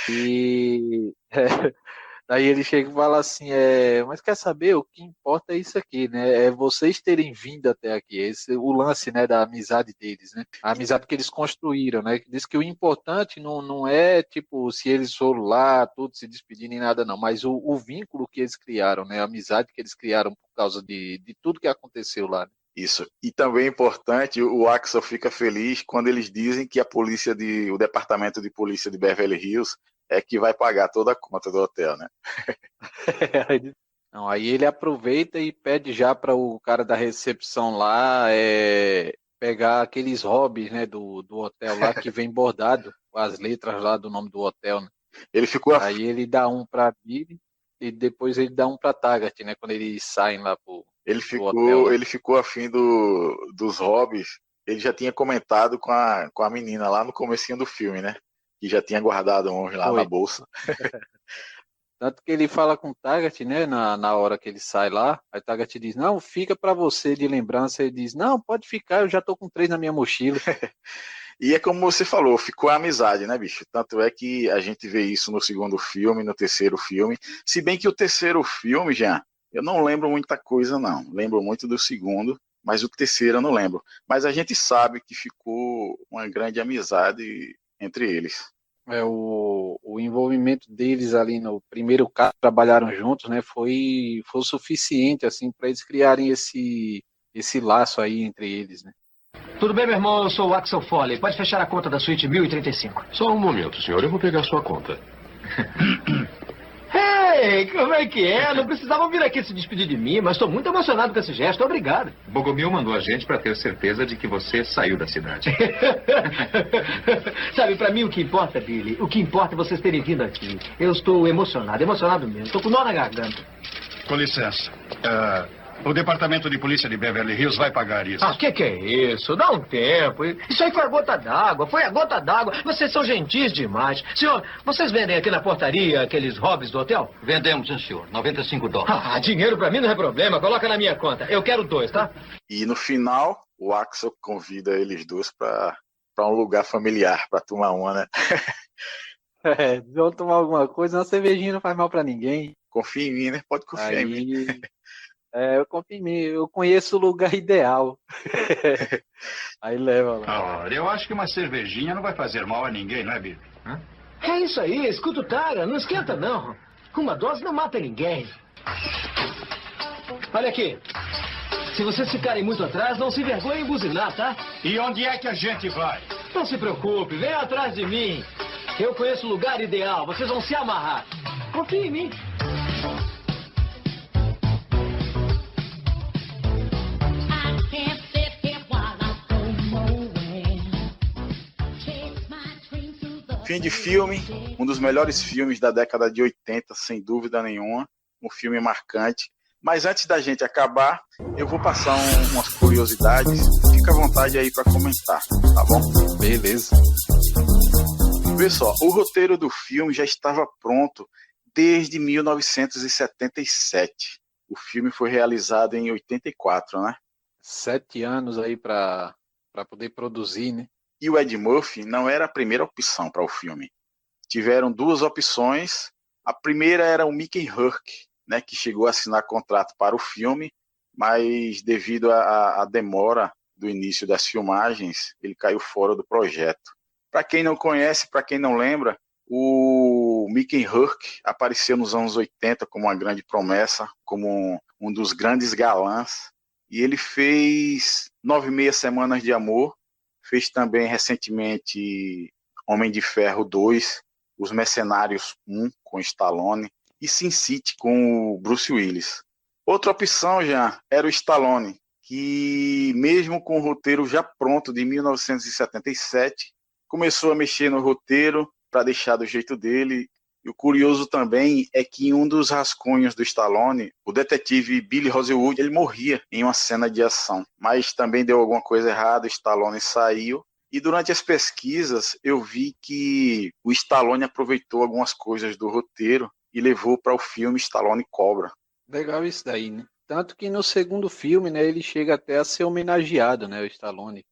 [SPEAKER 3] E Aí ele chega e fala assim, mas quer saber, o que importa é isso aqui, né? É vocês terem vindo até aqui. Esse, o lance, né, da amizade deles, né? A amizade que eles construíram, né? Diz que o importante não é, tipo, se eles foram lá, tudo se despedir nem nada, não. Mas o vínculo que eles criaram, né? A amizade que eles criaram por causa de tudo que aconteceu lá.
[SPEAKER 7] Isso. E também é importante, o Axel fica feliz quando eles dizem que o departamento de polícia de Beverly Hills é que vai pagar toda a conta do hotel, né?
[SPEAKER 3] Não, aí ele aproveita e pede já para o cara da recepção lá pegar aqueles hobbies, né, do hotel lá que vem bordado com as letras lá do nome do hotel, né? Aí ele dá um para Billy e depois ele dá um para Taggart, né, quando eles saem lá pro hotel, né?
[SPEAKER 7] Ele ficou afim dos hobbies. Ele já tinha comentado com a menina lá no comecinho do filme, né? Que já tinha guardado uns lá na bolsa.
[SPEAKER 3] Tanto que ele fala com o Taggart, né, na hora que ele sai lá, aí o Taggart diz, não, fica para você de lembrança. Ele diz, não, pode ficar, eu já tô com 3 na minha mochila.
[SPEAKER 7] E é como você falou, ficou a amizade, né, bicho? Tanto é que a gente vê isso no segundo filme, no terceiro filme. Se bem que o terceiro filme, já, eu não lembro muita coisa, não. Lembro muito do segundo, mas o terceiro eu não lembro. Mas a gente sabe que ficou uma grande amizade entre eles.
[SPEAKER 3] O envolvimento deles ali no primeiro caso, trabalharam juntos, né, foi o suficiente assim para eles criarem esse laço aí entre eles, né?
[SPEAKER 6] Tudo bem, meu irmão? Eu sou o Axel Foley. Pode fechar a conta da suíte 1035.
[SPEAKER 10] Só um momento, senhor. Eu vou pegar sua conta.
[SPEAKER 6] Ei, como é que é? Não precisavam vir aqui se despedir de mim, mas estou muito emocionado com esse gesto. Obrigado.
[SPEAKER 15] Bogomil mandou a gente para ter certeza de que você saiu da cidade.
[SPEAKER 6] Sabe, para mim o que importa, Billy, o que importa é vocês terem vindo aqui. Eu estou emocionado mesmo. Estou com nó na garganta.
[SPEAKER 16] Com licença. O departamento de polícia de Beverly Hills vai pagar isso.
[SPEAKER 6] Ah, que é isso? Dá um tempo. Isso aí foi a gota d'água. Foi a gota d'água. Vocês são gentis demais. Senhor, vocês vendem aqui na portaria aqueles hobbies do hotel?
[SPEAKER 15] Vendemos, sim, senhor. $95.
[SPEAKER 6] Ah, dinheiro pra mim não é problema. Coloca na minha conta. Eu quero 2, tá?
[SPEAKER 7] E no final, o Axel convida eles dois para um lugar familiar, para tomar uma, né?
[SPEAKER 3] Vão tomar alguma coisa, uma cervejinha não faz mal pra ninguém.
[SPEAKER 7] Confia em mim, né? Pode confiar em mim.
[SPEAKER 3] Eu confio em mim, eu conheço o lugar ideal. Aí leva lá.
[SPEAKER 16] Olha, eu acho que uma cervejinha não vai fazer mal a ninguém, não é, Billy?
[SPEAKER 6] É isso aí, escuta o Tara, não esquenta não. Uma dose não mata ninguém. Olha aqui, se vocês ficarem muito atrás, não se envergonhem em buzinar, tá?
[SPEAKER 16] E onde é que a gente vai?
[SPEAKER 6] Não se preocupe, venha atrás de mim. Eu conheço o lugar ideal, vocês vão se amarrar. Confie em mim.
[SPEAKER 7] Fim de filme, um dos melhores filmes da década de 80, sem dúvida nenhuma, um filme marcante. Mas antes da gente acabar, eu vou passar umas curiosidades, fica à vontade aí para comentar, tá bom?
[SPEAKER 3] Beleza.
[SPEAKER 7] Vê só, o roteiro do filme já estava pronto desde 1977. O filme foi realizado em 84, né?
[SPEAKER 3] 7 anos aí para poder produzir, né?
[SPEAKER 7] E o Ed Murphy não era a primeira opção para o filme. Tiveram 2 opções. A primeira era o Mickey Rourke, né, que chegou a assinar contrato para o filme, mas devido à demora do início das filmagens, ele caiu fora do projeto. Para quem não conhece, para quem não lembra, o Mickey Rourke apareceu nos anos 80 como uma grande promessa, como um dos grandes galãs, e ele fez 9,5 Semanas de Amor, fez também recentemente Homem de Ferro 2, Os Mercenários 1 com Stallone e Sin City com o Bruce Willis. Outra opção já era o Stallone, que mesmo com o roteiro já pronto de 1977, começou a mexer no roteiro para deixar do jeito dele. E o curioso também é que em um dos rascunhos do Stallone, o detetive Billy Rosewood, ele morria em uma cena de ação, mas também deu alguma coisa errada, o Stallone saiu. E durante as pesquisas eu vi que o Stallone aproveitou algumas coisas do roteiro e levou para o filme Stallone Cobra.
[SPEAKER 3] Legal isso daí, né? Tanto que no segundo filme, né, ele chega até a ser homenageado, né, o Stallone.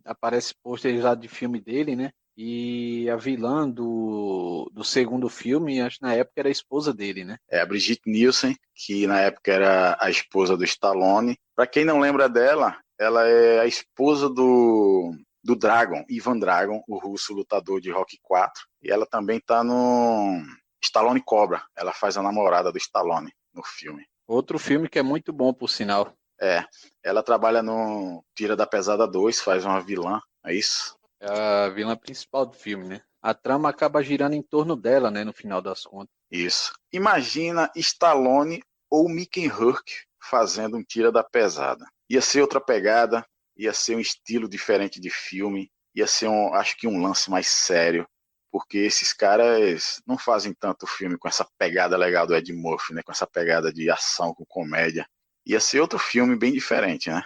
[SPEAKER 3] Aparece pôsteres lá de filme dele, né? E a vilã do segundo filme, acho que na época era a esposa dele, né?
[SPEAKER 7] É a Brigitte Nielsen, que na época era a esposa do Stallone. Para quem não lembra dela, ela é a esposa do Dragon, Ivan Dragon, o russo lutador de Rocky 4. E ela também tá no Stallone Cobra. Ela faz a namorada do Stallone no filme.
[SPEAKER 3] Outro filme que é muito bom, por sinal.
[SPEAKER 7] É, ela trabalha no Tira da Pesada 2, faz uma vilã, é isso?
[SPEAKER 3] É a vilã principal do filme, né? A trama acaba girando em torno dela, né, no final das contas.
[SPEAKER 7] Isso. Imagina Stallone ou Mickey Rourke fazendo um Tira da Pesada. Ia ser outra pegada, ia ser um estilo diferente de filme, ia ser, acho que um lance mais sério, porque esses caras não fazem tanto filme com essa pegada legal do Ed Murphy, né, com essa pegada de ação com comédia. Ia ser outro filme bem diferente, né?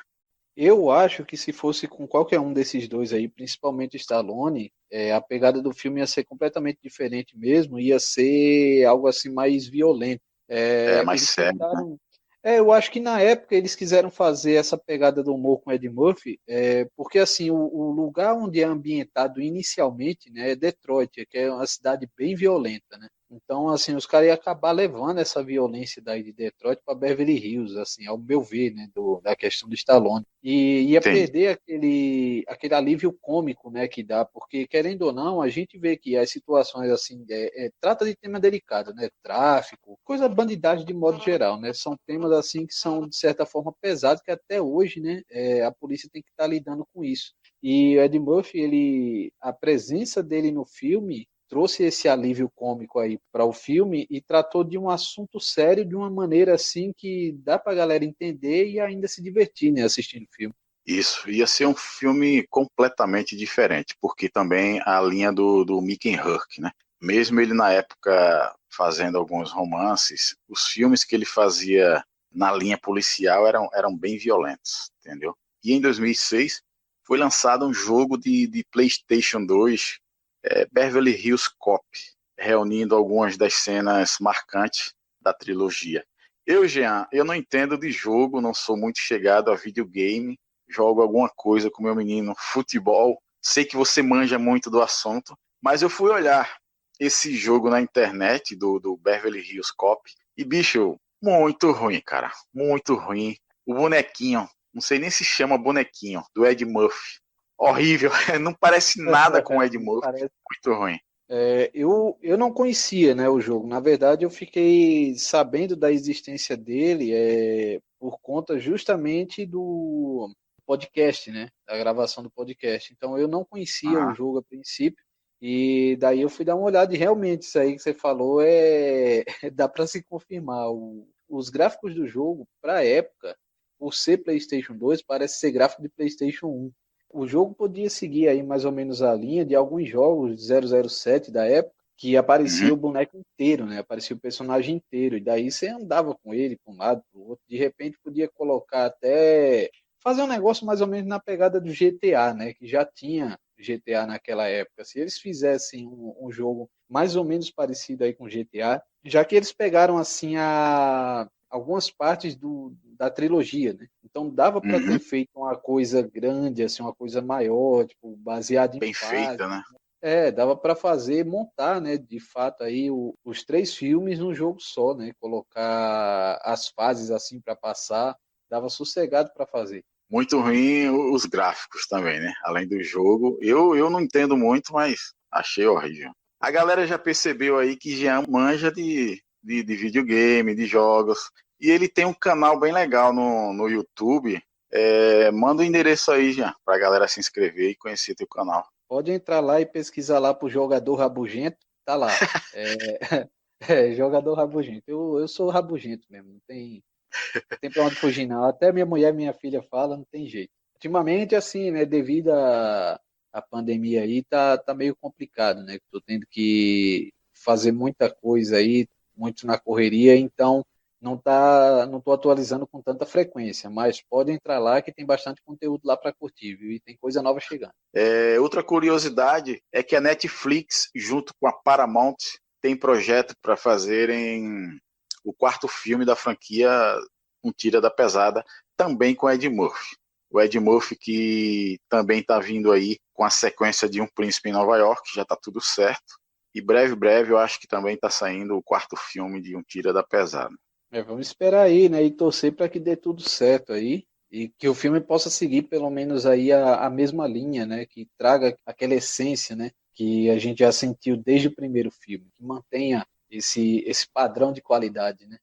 [SPEAKER 3] Eu acho que se fosse com qualquer um desses dois aí, principalmente Stallone, a pegada do filme ia ser completamente diferente mesmo, ia ser algo assim mais violento.
[SPEAKER 7] Mais sério, né?
[SPEAKER 3] Eu acho que na época eles quiseram fazer essa pegada do humor com Ed Murphy, porque assim, o lugar onde é ambientado inicialmente, né, é Detroit, que é uma cidade bem violenta, né? Então, assim, os caras iam acabar levando essa violência daí de Detroit para Beverly Hills, assim, ao meu ver, né, da questão do Stallone. E ia perder aquele alívio cômico, né, que dá, porque, querendo ou não, a gente vê que as situações, assim, trata de tema delicado, né, tráfico, coisa bandidagem de modo geral, né, são temas, assim, que são, de certa forma, pesados, que até hoje, né, a polícia tem que estar lidando com isso. E o Ed Murphy, a presença dele no filme trouxe esse alívio cômico aí para o filme e tratou de um assunto sério de uma maneira assim que dá para a galera entender e ainda se divertir, né, assistindo o filme.
[SPEAKER 7] Isso, ia ser um filme completamente diferente, porque também a linha do Mickey Rourke, né? Mesmo ele na época fazendo alguns romances, os filmes que ele fazia na linha policial eram bem violentos, entendeu? E em 2006 foi lançado um jogo de PlayStation 2, Beverly Hills Cop, reunindo algumas das cenas marcantes da trilogia. Jean, eu não entendo de jogo, não sou muito chegado a videogame, jogo alguma coisa com meu menino, futebol, sei que você manja muito do assunto, mas eu fui olhar esse jogo na internet do Beverly Hills Cop e, bicho, muito ruim, cara, muito ruim. O bonequinho, não sei nem se chama bonequinho, do Ed Murphy, horrível, não parece nada com o Ed Murphy, muito ruim.
[SPEAKER 3] Eu não conhecia, né, o jogo. Na verdade, eu fiquei sabendo da existência dele por conta justamente do podcast, né, da gravação do podcast. Então, eu não conhecia o jogo a princípio, e daí eu fui dar uma olhada e realmente isso aí que você falou dá para se confirmar. Os gráficos do jogo, para a época, por ser PlayStation 2, parece ser gráfico de PlayStation 1. O jogo podia seguir aí mais ou menos a linha de alguns jogos de 007 da época, que aparecia o boneco inteiro, né? Aparecia o personagem inteiro, e daí você andava com ele para um lado, para o outro. De repente podia colocar até... fazer um negócio mais ou menos na pegada do GTA, né? Que já tinha GTA naquela época. Se eles fizessem um jogo mais ou menos parecido aí com GTA, já que eles pegaram assim algumas partes da trilogia, né? Então dava para ter feito uma coisa grande, assim, uma coisa maior, tipo, baseada em
[SPEAKER 7] bem feita, né?
[SPEAKER 3] Dava para montar, né, de fato aí os 3 filmes num jogo só, né? Colocar as fases assim para passar, dava sossegado para fazer.
[SPEAKER 7] Muito ruim os gráficos também, né? Além do jogo, eu não entendo muito, mas achei horrível. A galera já percebeu aí que Jean manja de videogame, de jogos. E ele tem um canal bem legal no YouTube. Manda o endereço aí, Jean, pra galera se inscrever e conhecer teu canal.
[SPEAKER 3] Pode entrar lá e pesquisar lá pro Jogador Rabugento. Tá lá. Jogador Rabugento. Eu sou rabugento mesmo. Não tem pra onde fugir, não. Até minha mulher e minha filha falam, não tem jeito. Ultimamente, assim, né, devido à pandemia aí, tá meio complicado, né? Tô tendo que fazer muita coisa aí, muito na correria, então não tô atualizando com tanta frequência, mas pode entrar lá que tem bastante conteúdo lá para curtir, viu? E tem coisa nova chegando.
[SPEAKER 7] Outra curiosidade é que a Netflix, junto com a Paramount, tem projeto para fazerem o 4º filme da franquia Um Tira da Pesada, também com Ed Murphy. O Ed Murphy, que também está vindo aí com a sequência de Um Príncipe em Nova York, já está tudo certo. E breve, eu acho que também está saindo o 4º filme de Um Tira da Pesada.
[SPEAKER 3] Vamos esperar aí, né? E torcer para que dê tudo certo aí. E que o filme possa seguir pelo menos aí a mesma linha, né? Que traga aquela essência, né? Que a gente já sentiu desde o primeiro filme. Que mantenha esse padrão de qualidade, né?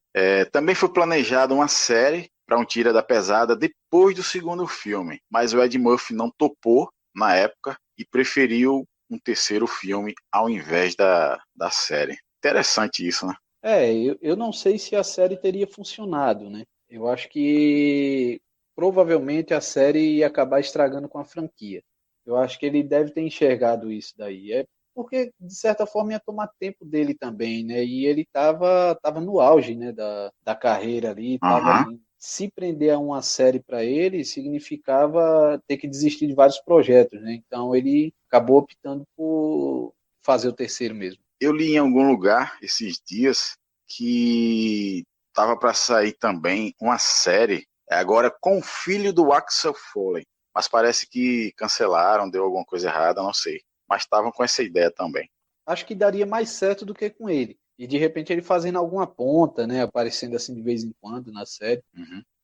[SPEAKER 7] Também foi planejada uma série para Um Tira da Pesada depois do 2º filme, mas o Ed Murphy não topou na época e preferiu um 3º filme ao invés da série. Interessante isso, né?
[SPEAKER 3] Eu não sei se a série teria funcionado, né? Eu acho que provavelmente a série ia acabar estragando com a franquia. Eu acho que ele deve ter enxergado isso daí. Porque, de certa forma, ia tomar tempo dele também, né? E ele tava no auge, né, da carreira ali. Se prender a uma série para ele significava ter que desistir de vários projetos, né? Então ele acabou optando por fazer o 3º mesmo.
[SPEAKER 7] Eu li em algum lugar esses dias que tava para sair também uma série agora com o filho do Axel Foley, mas parece que cancelaram, deu alguma coisa errada, não sei. Mas estavam com essa ideia também.
[SPEAKER 3] Acho que daria mais certo do que com ele. E de repente ele fazendo alguma ponta, né? Aparecendo assim de vez em quando na série.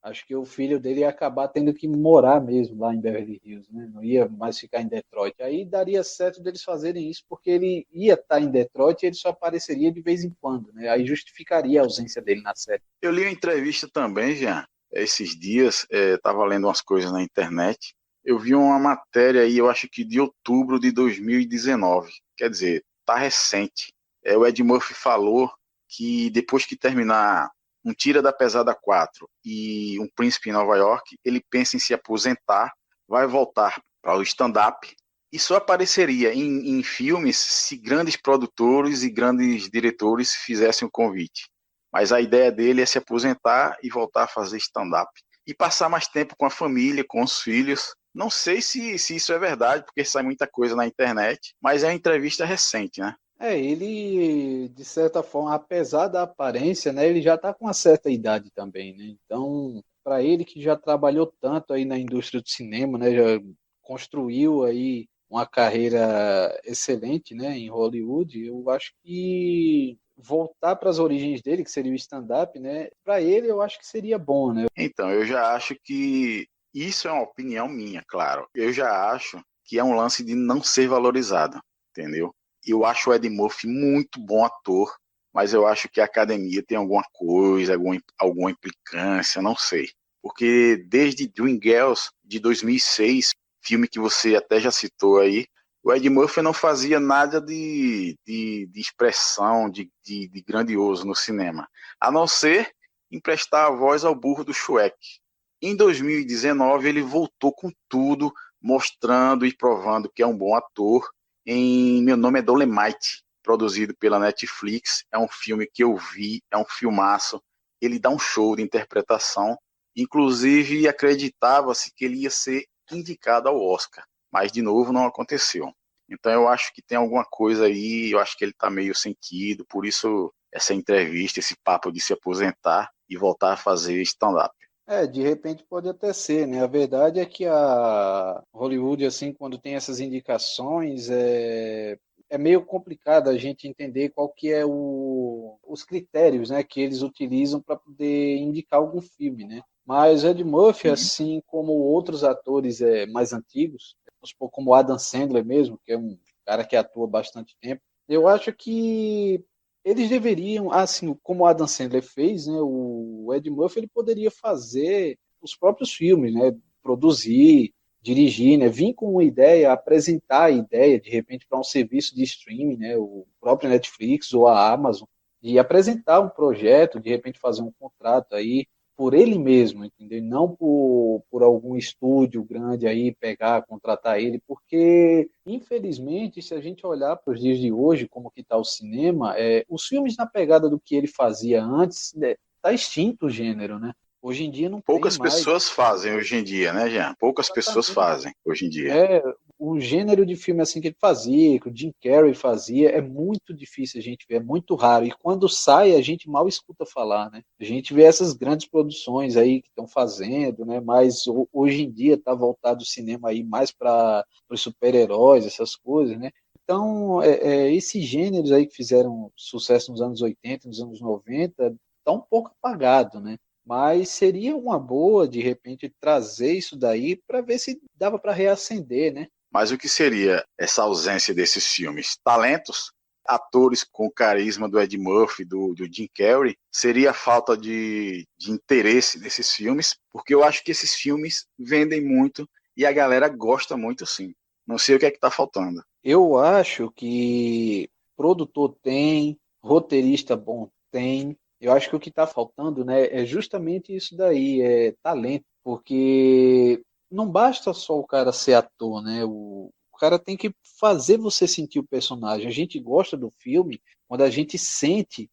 [SPEAKER 3] Acho que o filho dele ia acabar tendo que morar mesmo lá em Beverly Hills, né? Não ia mais ficar em Detroit. Aí daria certo deles fazerem isso, porque ele ia estar em Detroit e ele só apareceria de vez em quando, né? Aí justificaria a ausência dele na série.
[SPEAKER 7] Eu li uma entrevista também, Jean, esses dias, estava lendo umas coisas na internet. Eu vi uma matéria aí, eu acho que de outubro de 2019. Quer dizer, tá recente. O Ed Murphy falou que depois que terminar Um Tira da Pesada 4 e Um Príncipe em Nova York, ele pensa em se aposentar, vai voltar para o stand-up e só apareceria em filmes se grandes produtores e grandes diretores fizessem o convite. Mas a ideia dele é se aposentar e voltar a fazer stand-up. E passar mais tempo com a família, com os filhos. Não sei se isso é verdade, porque sai muita coisa na internet, mas é uma entrevista recente, né?
[SPEAKER 3] Ele, de certa forma, apesar da aparência, né, ele já está com uma certa idade também, né? Então, para ele que já trabalhou tanto aí na indústria do cinema, né, já construiu aí uma carreira excelente, né, em Hollywood, eu acho que voltar para as origens dele, que seria o stand-up, né, para ele eu acho que seria bom, né?
[SPEAKER 7] Então, eu já acho que isso é uma opinião minha, claro. Eu já acho que é um lance de não ser valorizado, entendeu? Eu acho o Ed Murphy muito bom ator, mas eu acho que a academia tem alguma coisa, alguma implicância, não sei. Porque desde Dreamgirls, de 2006, filme que você até já citou aí, o Ed Murphy não fazia nada de expressão, de grandioso no cinema, a não ser emprestar a voz ao burro do Shrek. Em 2019, ele voltou com tudo, mostrando e provando que é um bom ator, em Meu Nome é Dolemite, produzido pela Netflix. É um filme que eu vi, é um filmaço. Ele dá um show de interpretação. Inclusive, acreditava-se que ele ia ser indicado ao Oscar, mas de novo não aconteceu. Então eu acho que tem alguma coisa aí, eu acho que ele está meio sentido, por isso essa entrevista, esse papo de se aposentar e voltar a fazer stand-up.
[SPEAKER 3] De repente pode até ser, né? A verdade é que a Hollywood, assim, quando tem essas indicações, é meio complicado a gente entender qual que é os critérios, né, que eles utilizam para poder indicar algum filme, né? Mas Ed Murphy, assim como outros atores mais antigos, como Adam Sandler mesmo, que é um cara que atua bastante tempo, eu acho que eles deveriam, assim, como o Adam Sandler fez, né, o Ed Murphy ele poderia fazer os próprios filmes, né, produzir, dirigir, né, vir com uma ideia, apresentar a ideia, de repente, para um serviço de streaming, né, o próprio Netflix ou a Amazon, e apresentar um projeto, de repente fazer um contrato aí por ele mesmo, entendeu? Não por algum estúdio grande aí pegar, contratar ele, porque, infelizmente, se a gente olhar para os dias de hoje, como que está o cinema, os filmes na pegada do que ele fazia antes, está extinto o gênero, né? Hoje em dia não
[SPEAKER 7] Poucas
[SPEAKER 3] tem mais.
[SPEAKER 7] pessoas fazem hoje em dia, né, Jean? Poucas pessoas fazem hoje em dia.
[SPEAKER 3] O gênero de filme assim que ele fazia, que o Jim Carrey fazia, é muito difícil a gente ver, é muito raro. E quando sai, a gente mal escuta falar, né? A gente vê essas grandes produções aí que estão fazendo, né? Mas hoje em dia está voltado o cinema aí mais para os super-heróis, essas coisas, né? Então, esses gêneros aí que fizeram sucesso nos anos 80, nos anos 90, tá um pouco apagado, né? Mas seria uma boa, de repente, trazer isso daí para ver se dava para reacender, né?
[SPEAKER 7] Mas o que seria essa ausência desses filmes? Talentos? Atores com o carisma do Ed Murphy, do Jim Carrey? Seria a falta de interesse nesses filmes? Porque eu acho que esses filmes vendem muito e a galera gosta muito, sim. Não sei o que é que está faltando.
[SPEAKER 3] Eu acho que produtor tem, roteirista bom tem. Eu acho que o que está faltando, né, é justamente isso daí, é talento, porque não basta só o cara ser ator, né? O cara tem que fazer você sentir o personagem. A gente gosta do filme quando a gente sente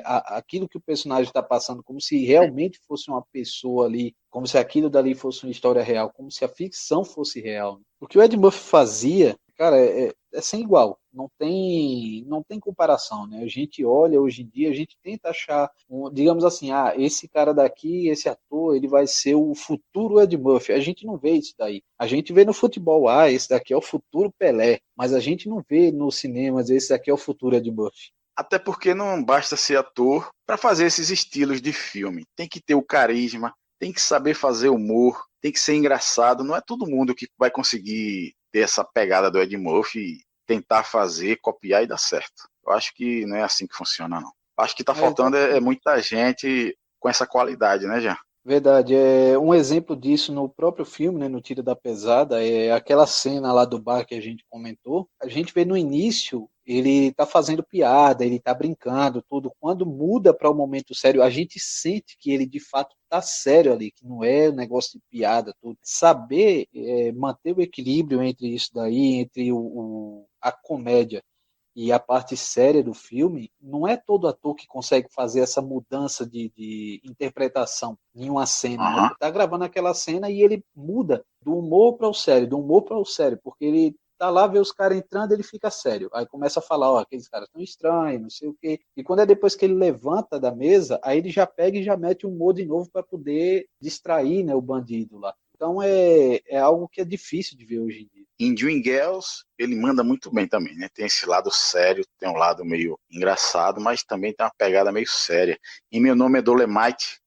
[SPEAKER 3] aquilo que o personagem está passando, como se realmente fosse uma pessoa ali, como se aquilo dali fosse uma história real, como se a ficção fosse real. O que o Ed Murphy fazia, cara, é sem igual. Não tem comparação, né? A gente olha hoje em dia, a gente tenta achar, digamos assim, esse cara daqui, esse ator, ele vai ser o futuro Ed Murphy. A gente não vê isso daí. A gente vê no futebol, esse daqui é o futuro Pelé, mas a gente não vê nos cinemas, esse daqui é o futuro Ed Murphy.
[SPEAKER 7] Até porque não basta ser ator para fazer esses estilos de filme. Tem que ter o carisma, tem que saber fazer humor, tem que ser engraçado. Não é todo mundo que vai conseguir ter essa pegada do Ed Murphy, tentar fazer, copiar e dar certo. Eu acho que não é assim que funciona, não. Acho que está faltando muita gente com essa qualidade, né, Jean?
[SPEAKER 3] Verdade. Um exemplo disso no próprio filme, né, no Tira da Pesada, é aquela cena lá do bar que a gente comentou. A gente vê no início, ele tá fazendo piada, ele tá brincando, tudo. Quando muda para o momento sério, a gente sente que ele de fato tá sério ali, que não é um negócio de piada, tudo. Saber manter o equilíbrio entre isso daí, entre a comédia e a parte séria do filme, não é todo ator que consegue fazer essa mudança de interpretação em uma cena. Né? Ele tá gravando aquela cena e ele muda do humor para o sério, porque ele tá lá, vê os caras entrando, ele fica sério. Aí começa a falar, aqueles caras tão estranhos, não sei o quê. E quando é depois que ele levanta da mesa, aí ele já pega e já mete o humor de novo para poder distrair, né, o bandido lá. Então é algo que é difícil de ver hoje em dia.
[SPEAKER 7] Em Dream Girls, ele manda muito bem também, né? Tem esse lado sério, tem um lado meio engraçado, mas também tem uma pegada meio séria. Em Meu Nome é Dolemite,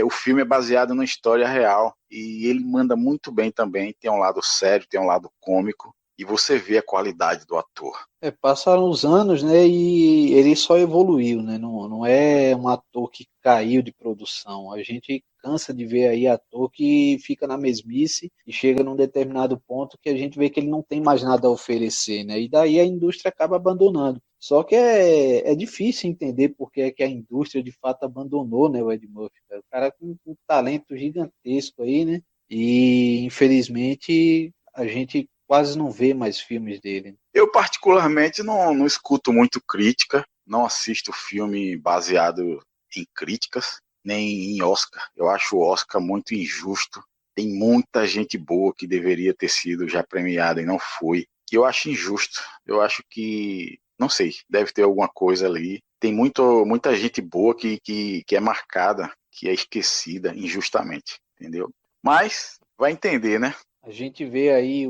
[SPEAKER 7] o filme é baseado numa história real e ele manda muito bem também. Tem um lado sério, tem um lado cômico e você vê a qualidade do ator.
[SPEAKER 3] Passaram os anos, né, e ele só evoluiu, né? Não é um ator que caiu de produção. A gente cansa de ver aí ator que fica na mesmice e chega num determinado ponto que a gente vê que ele não tem mais nada a oferecer, né? E daí a indústria acaba abandonando. Só que é difícil entender porque é que a indústria de fato abandonou, né, o Ed Murphy. O cara com um talento gigantesco aí, né? E infelizmente a gente quase não vê mais filmes dele.
[SPEAKER 7] Eu particularmente não escuto muito crítica, não assisto filme baseado em críticas, nem em Oscar. Eu acho o Oscar muito injusto. Tem muita gente boa que deveria ter sido já premiada e não foi. E eu acho injusto. Eu acho que, não sei, deve ter alguma coisa ali. Tem muita gente boa que é marcada, que é esquecida injustamente, entendeu? Mas vai entender, né?
[SPEAKER 3] A gente vê aí,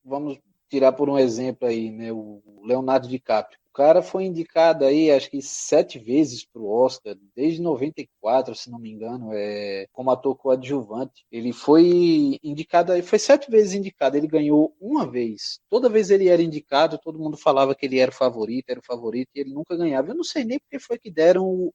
[SPEAKER 3] vamos tirar por um exemplo aí, né, o Leonardo DiCaprio. O cara foi indicado aí, acho que 7 vezes para o Oscar, desde 94, se não me engano, como ator coadjuvante. Ele foi indicado, foi 7 vezes indicado, ele ganhou uma vez. Toda vez ele era indicado, todo mundo falava que ele era o favorito, e ele nunca ganhava. Eu não sei nem porque foi que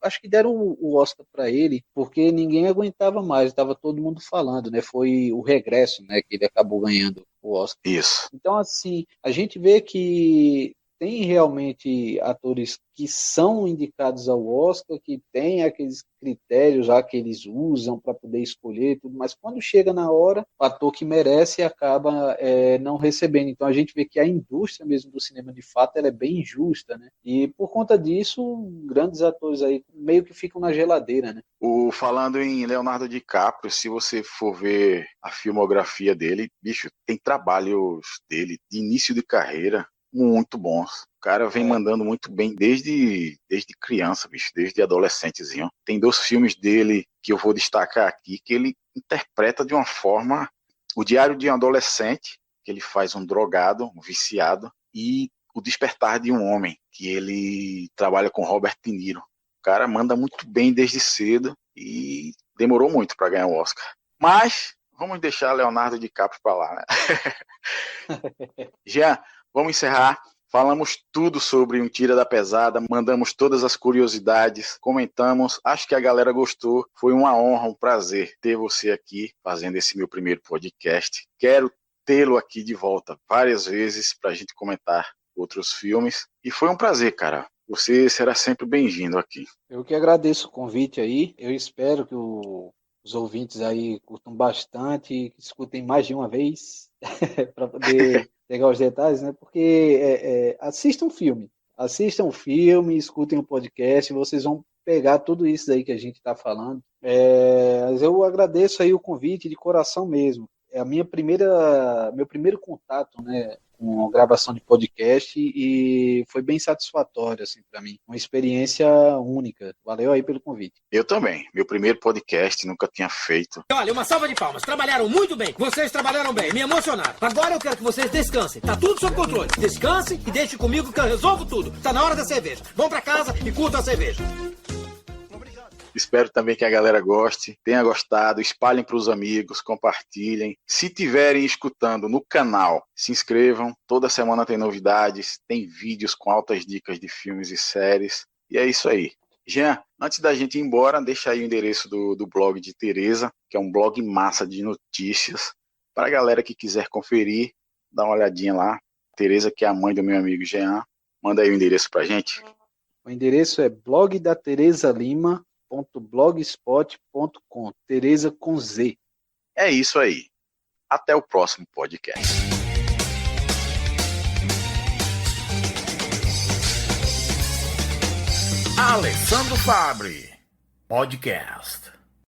[SPEAKER 3] acho que deram o Oscar para ele, porque ninguém aguentava mais, estava todo mundo falando, né? Foi o Regresso, né, que ele acabou ganhando o Oscar.
[SPEAKER 7] Isso.
[SPEAKER 3] Então, assim, a gente vê que tem realmente atores que são indicados ao Oscar, que tem aqueles critérios já que eles usam para poder escolher tudo, mas quando chega na hora, o ator que merece acaba não recebendo. Então a gente vê que a indústria mesmo do cinema, de fato, ela é bem injusta, né? E por conta disso, grandes atores aí meio que ficam na geladeira, né?
[SPEAKER 7] Falando em Leonardo DiCaprio, se você for ver a filmografia dele, bicho, tem trabalhos dele de início de carreira muito bons. O cara vem mandando muito bem desde criança, bicho, desde adolescentezinho. Tem 2 filmes dele que eu vou destacar aqui, que ele interpreta de uma forma O Diário de um Adolescente, que ele faz um drogado, um viciado, e O Despertar de um Homem, que ele trabalha com Robert De Niro. O cara manda muito bem desde cedo e demorou muito para ganhar o Oscar. Mas vamos deixar Leonardo DiCaprio para lá, né? Jean, vamos encerrar. Falamos tudo sobre um Tira da Pesada, mandamos todas as curiosidades, comentamos, acho que a galera gostou. Foi uma honra, um prazer ter você aqui fazendo esse meu primeiro podcast. Quero tê-lo aqui de volta várias vezes para a gente comentar outros filmes. E foi um prazer, cara. Você será sempre bem-vindo aqui.
[SPEAKER 3] Eu que agradeço o convite aí. Eu espero que os ouvintes aí curtam bastante, que escutem mais de uma vez para poder pegar os detalhes, né? Porque assistam o filme, escutem o podcast, vocês vão pegar tudo isso aí que a gente está falando. Mas eu agradeço aí o convite de coração mesmo. É meu primeiro contato, né, com a gravação de podcast e foi bem satisfatório assim para mim, uma experiência única. Valeu aí pelo convite.
[SPEAKER 7] Eu também, meu primeiro podcast, nunca tinha feito.
[SPEAKER 2] Olha, uma salva de palmas, trabalharam muito bem, vocês trabalharam bem, me emocionaram. Agora eu quero que vocês descansem, tá tudo sob controle. Descansem e deixem comigo que eu resolvo tudo. Tá na hora da cerveja, vão pra casa e curtam a cerveja.
[SPEAKER 7] Espero também que a galera goste, tenha gostado, espalhem para os amigos, compartilhem. Se tiverem escutando no canal, se inscrevam. Toda semana tem novidades, tem vídeos com altas dicas de filmes e séries. E é isso aí. Jean, antes da gente ir embora, deixa aí o endereço do blog de Tereza, que é um blog massa de notícias. Para a galera que quiser conferir, dá uma olhadinha lá. Tereza, que é a mãe do meu amigo Jean, manda aí o endereço para a gente.
[SPEAKER 3] O endereço é blogdateresalima.blogspot.com, Tereza com Z.
[SPEAKER 7] É isso aí. Até o próximo podcast.
[SPEAKER 17] Alessandro Fabbri Podcast.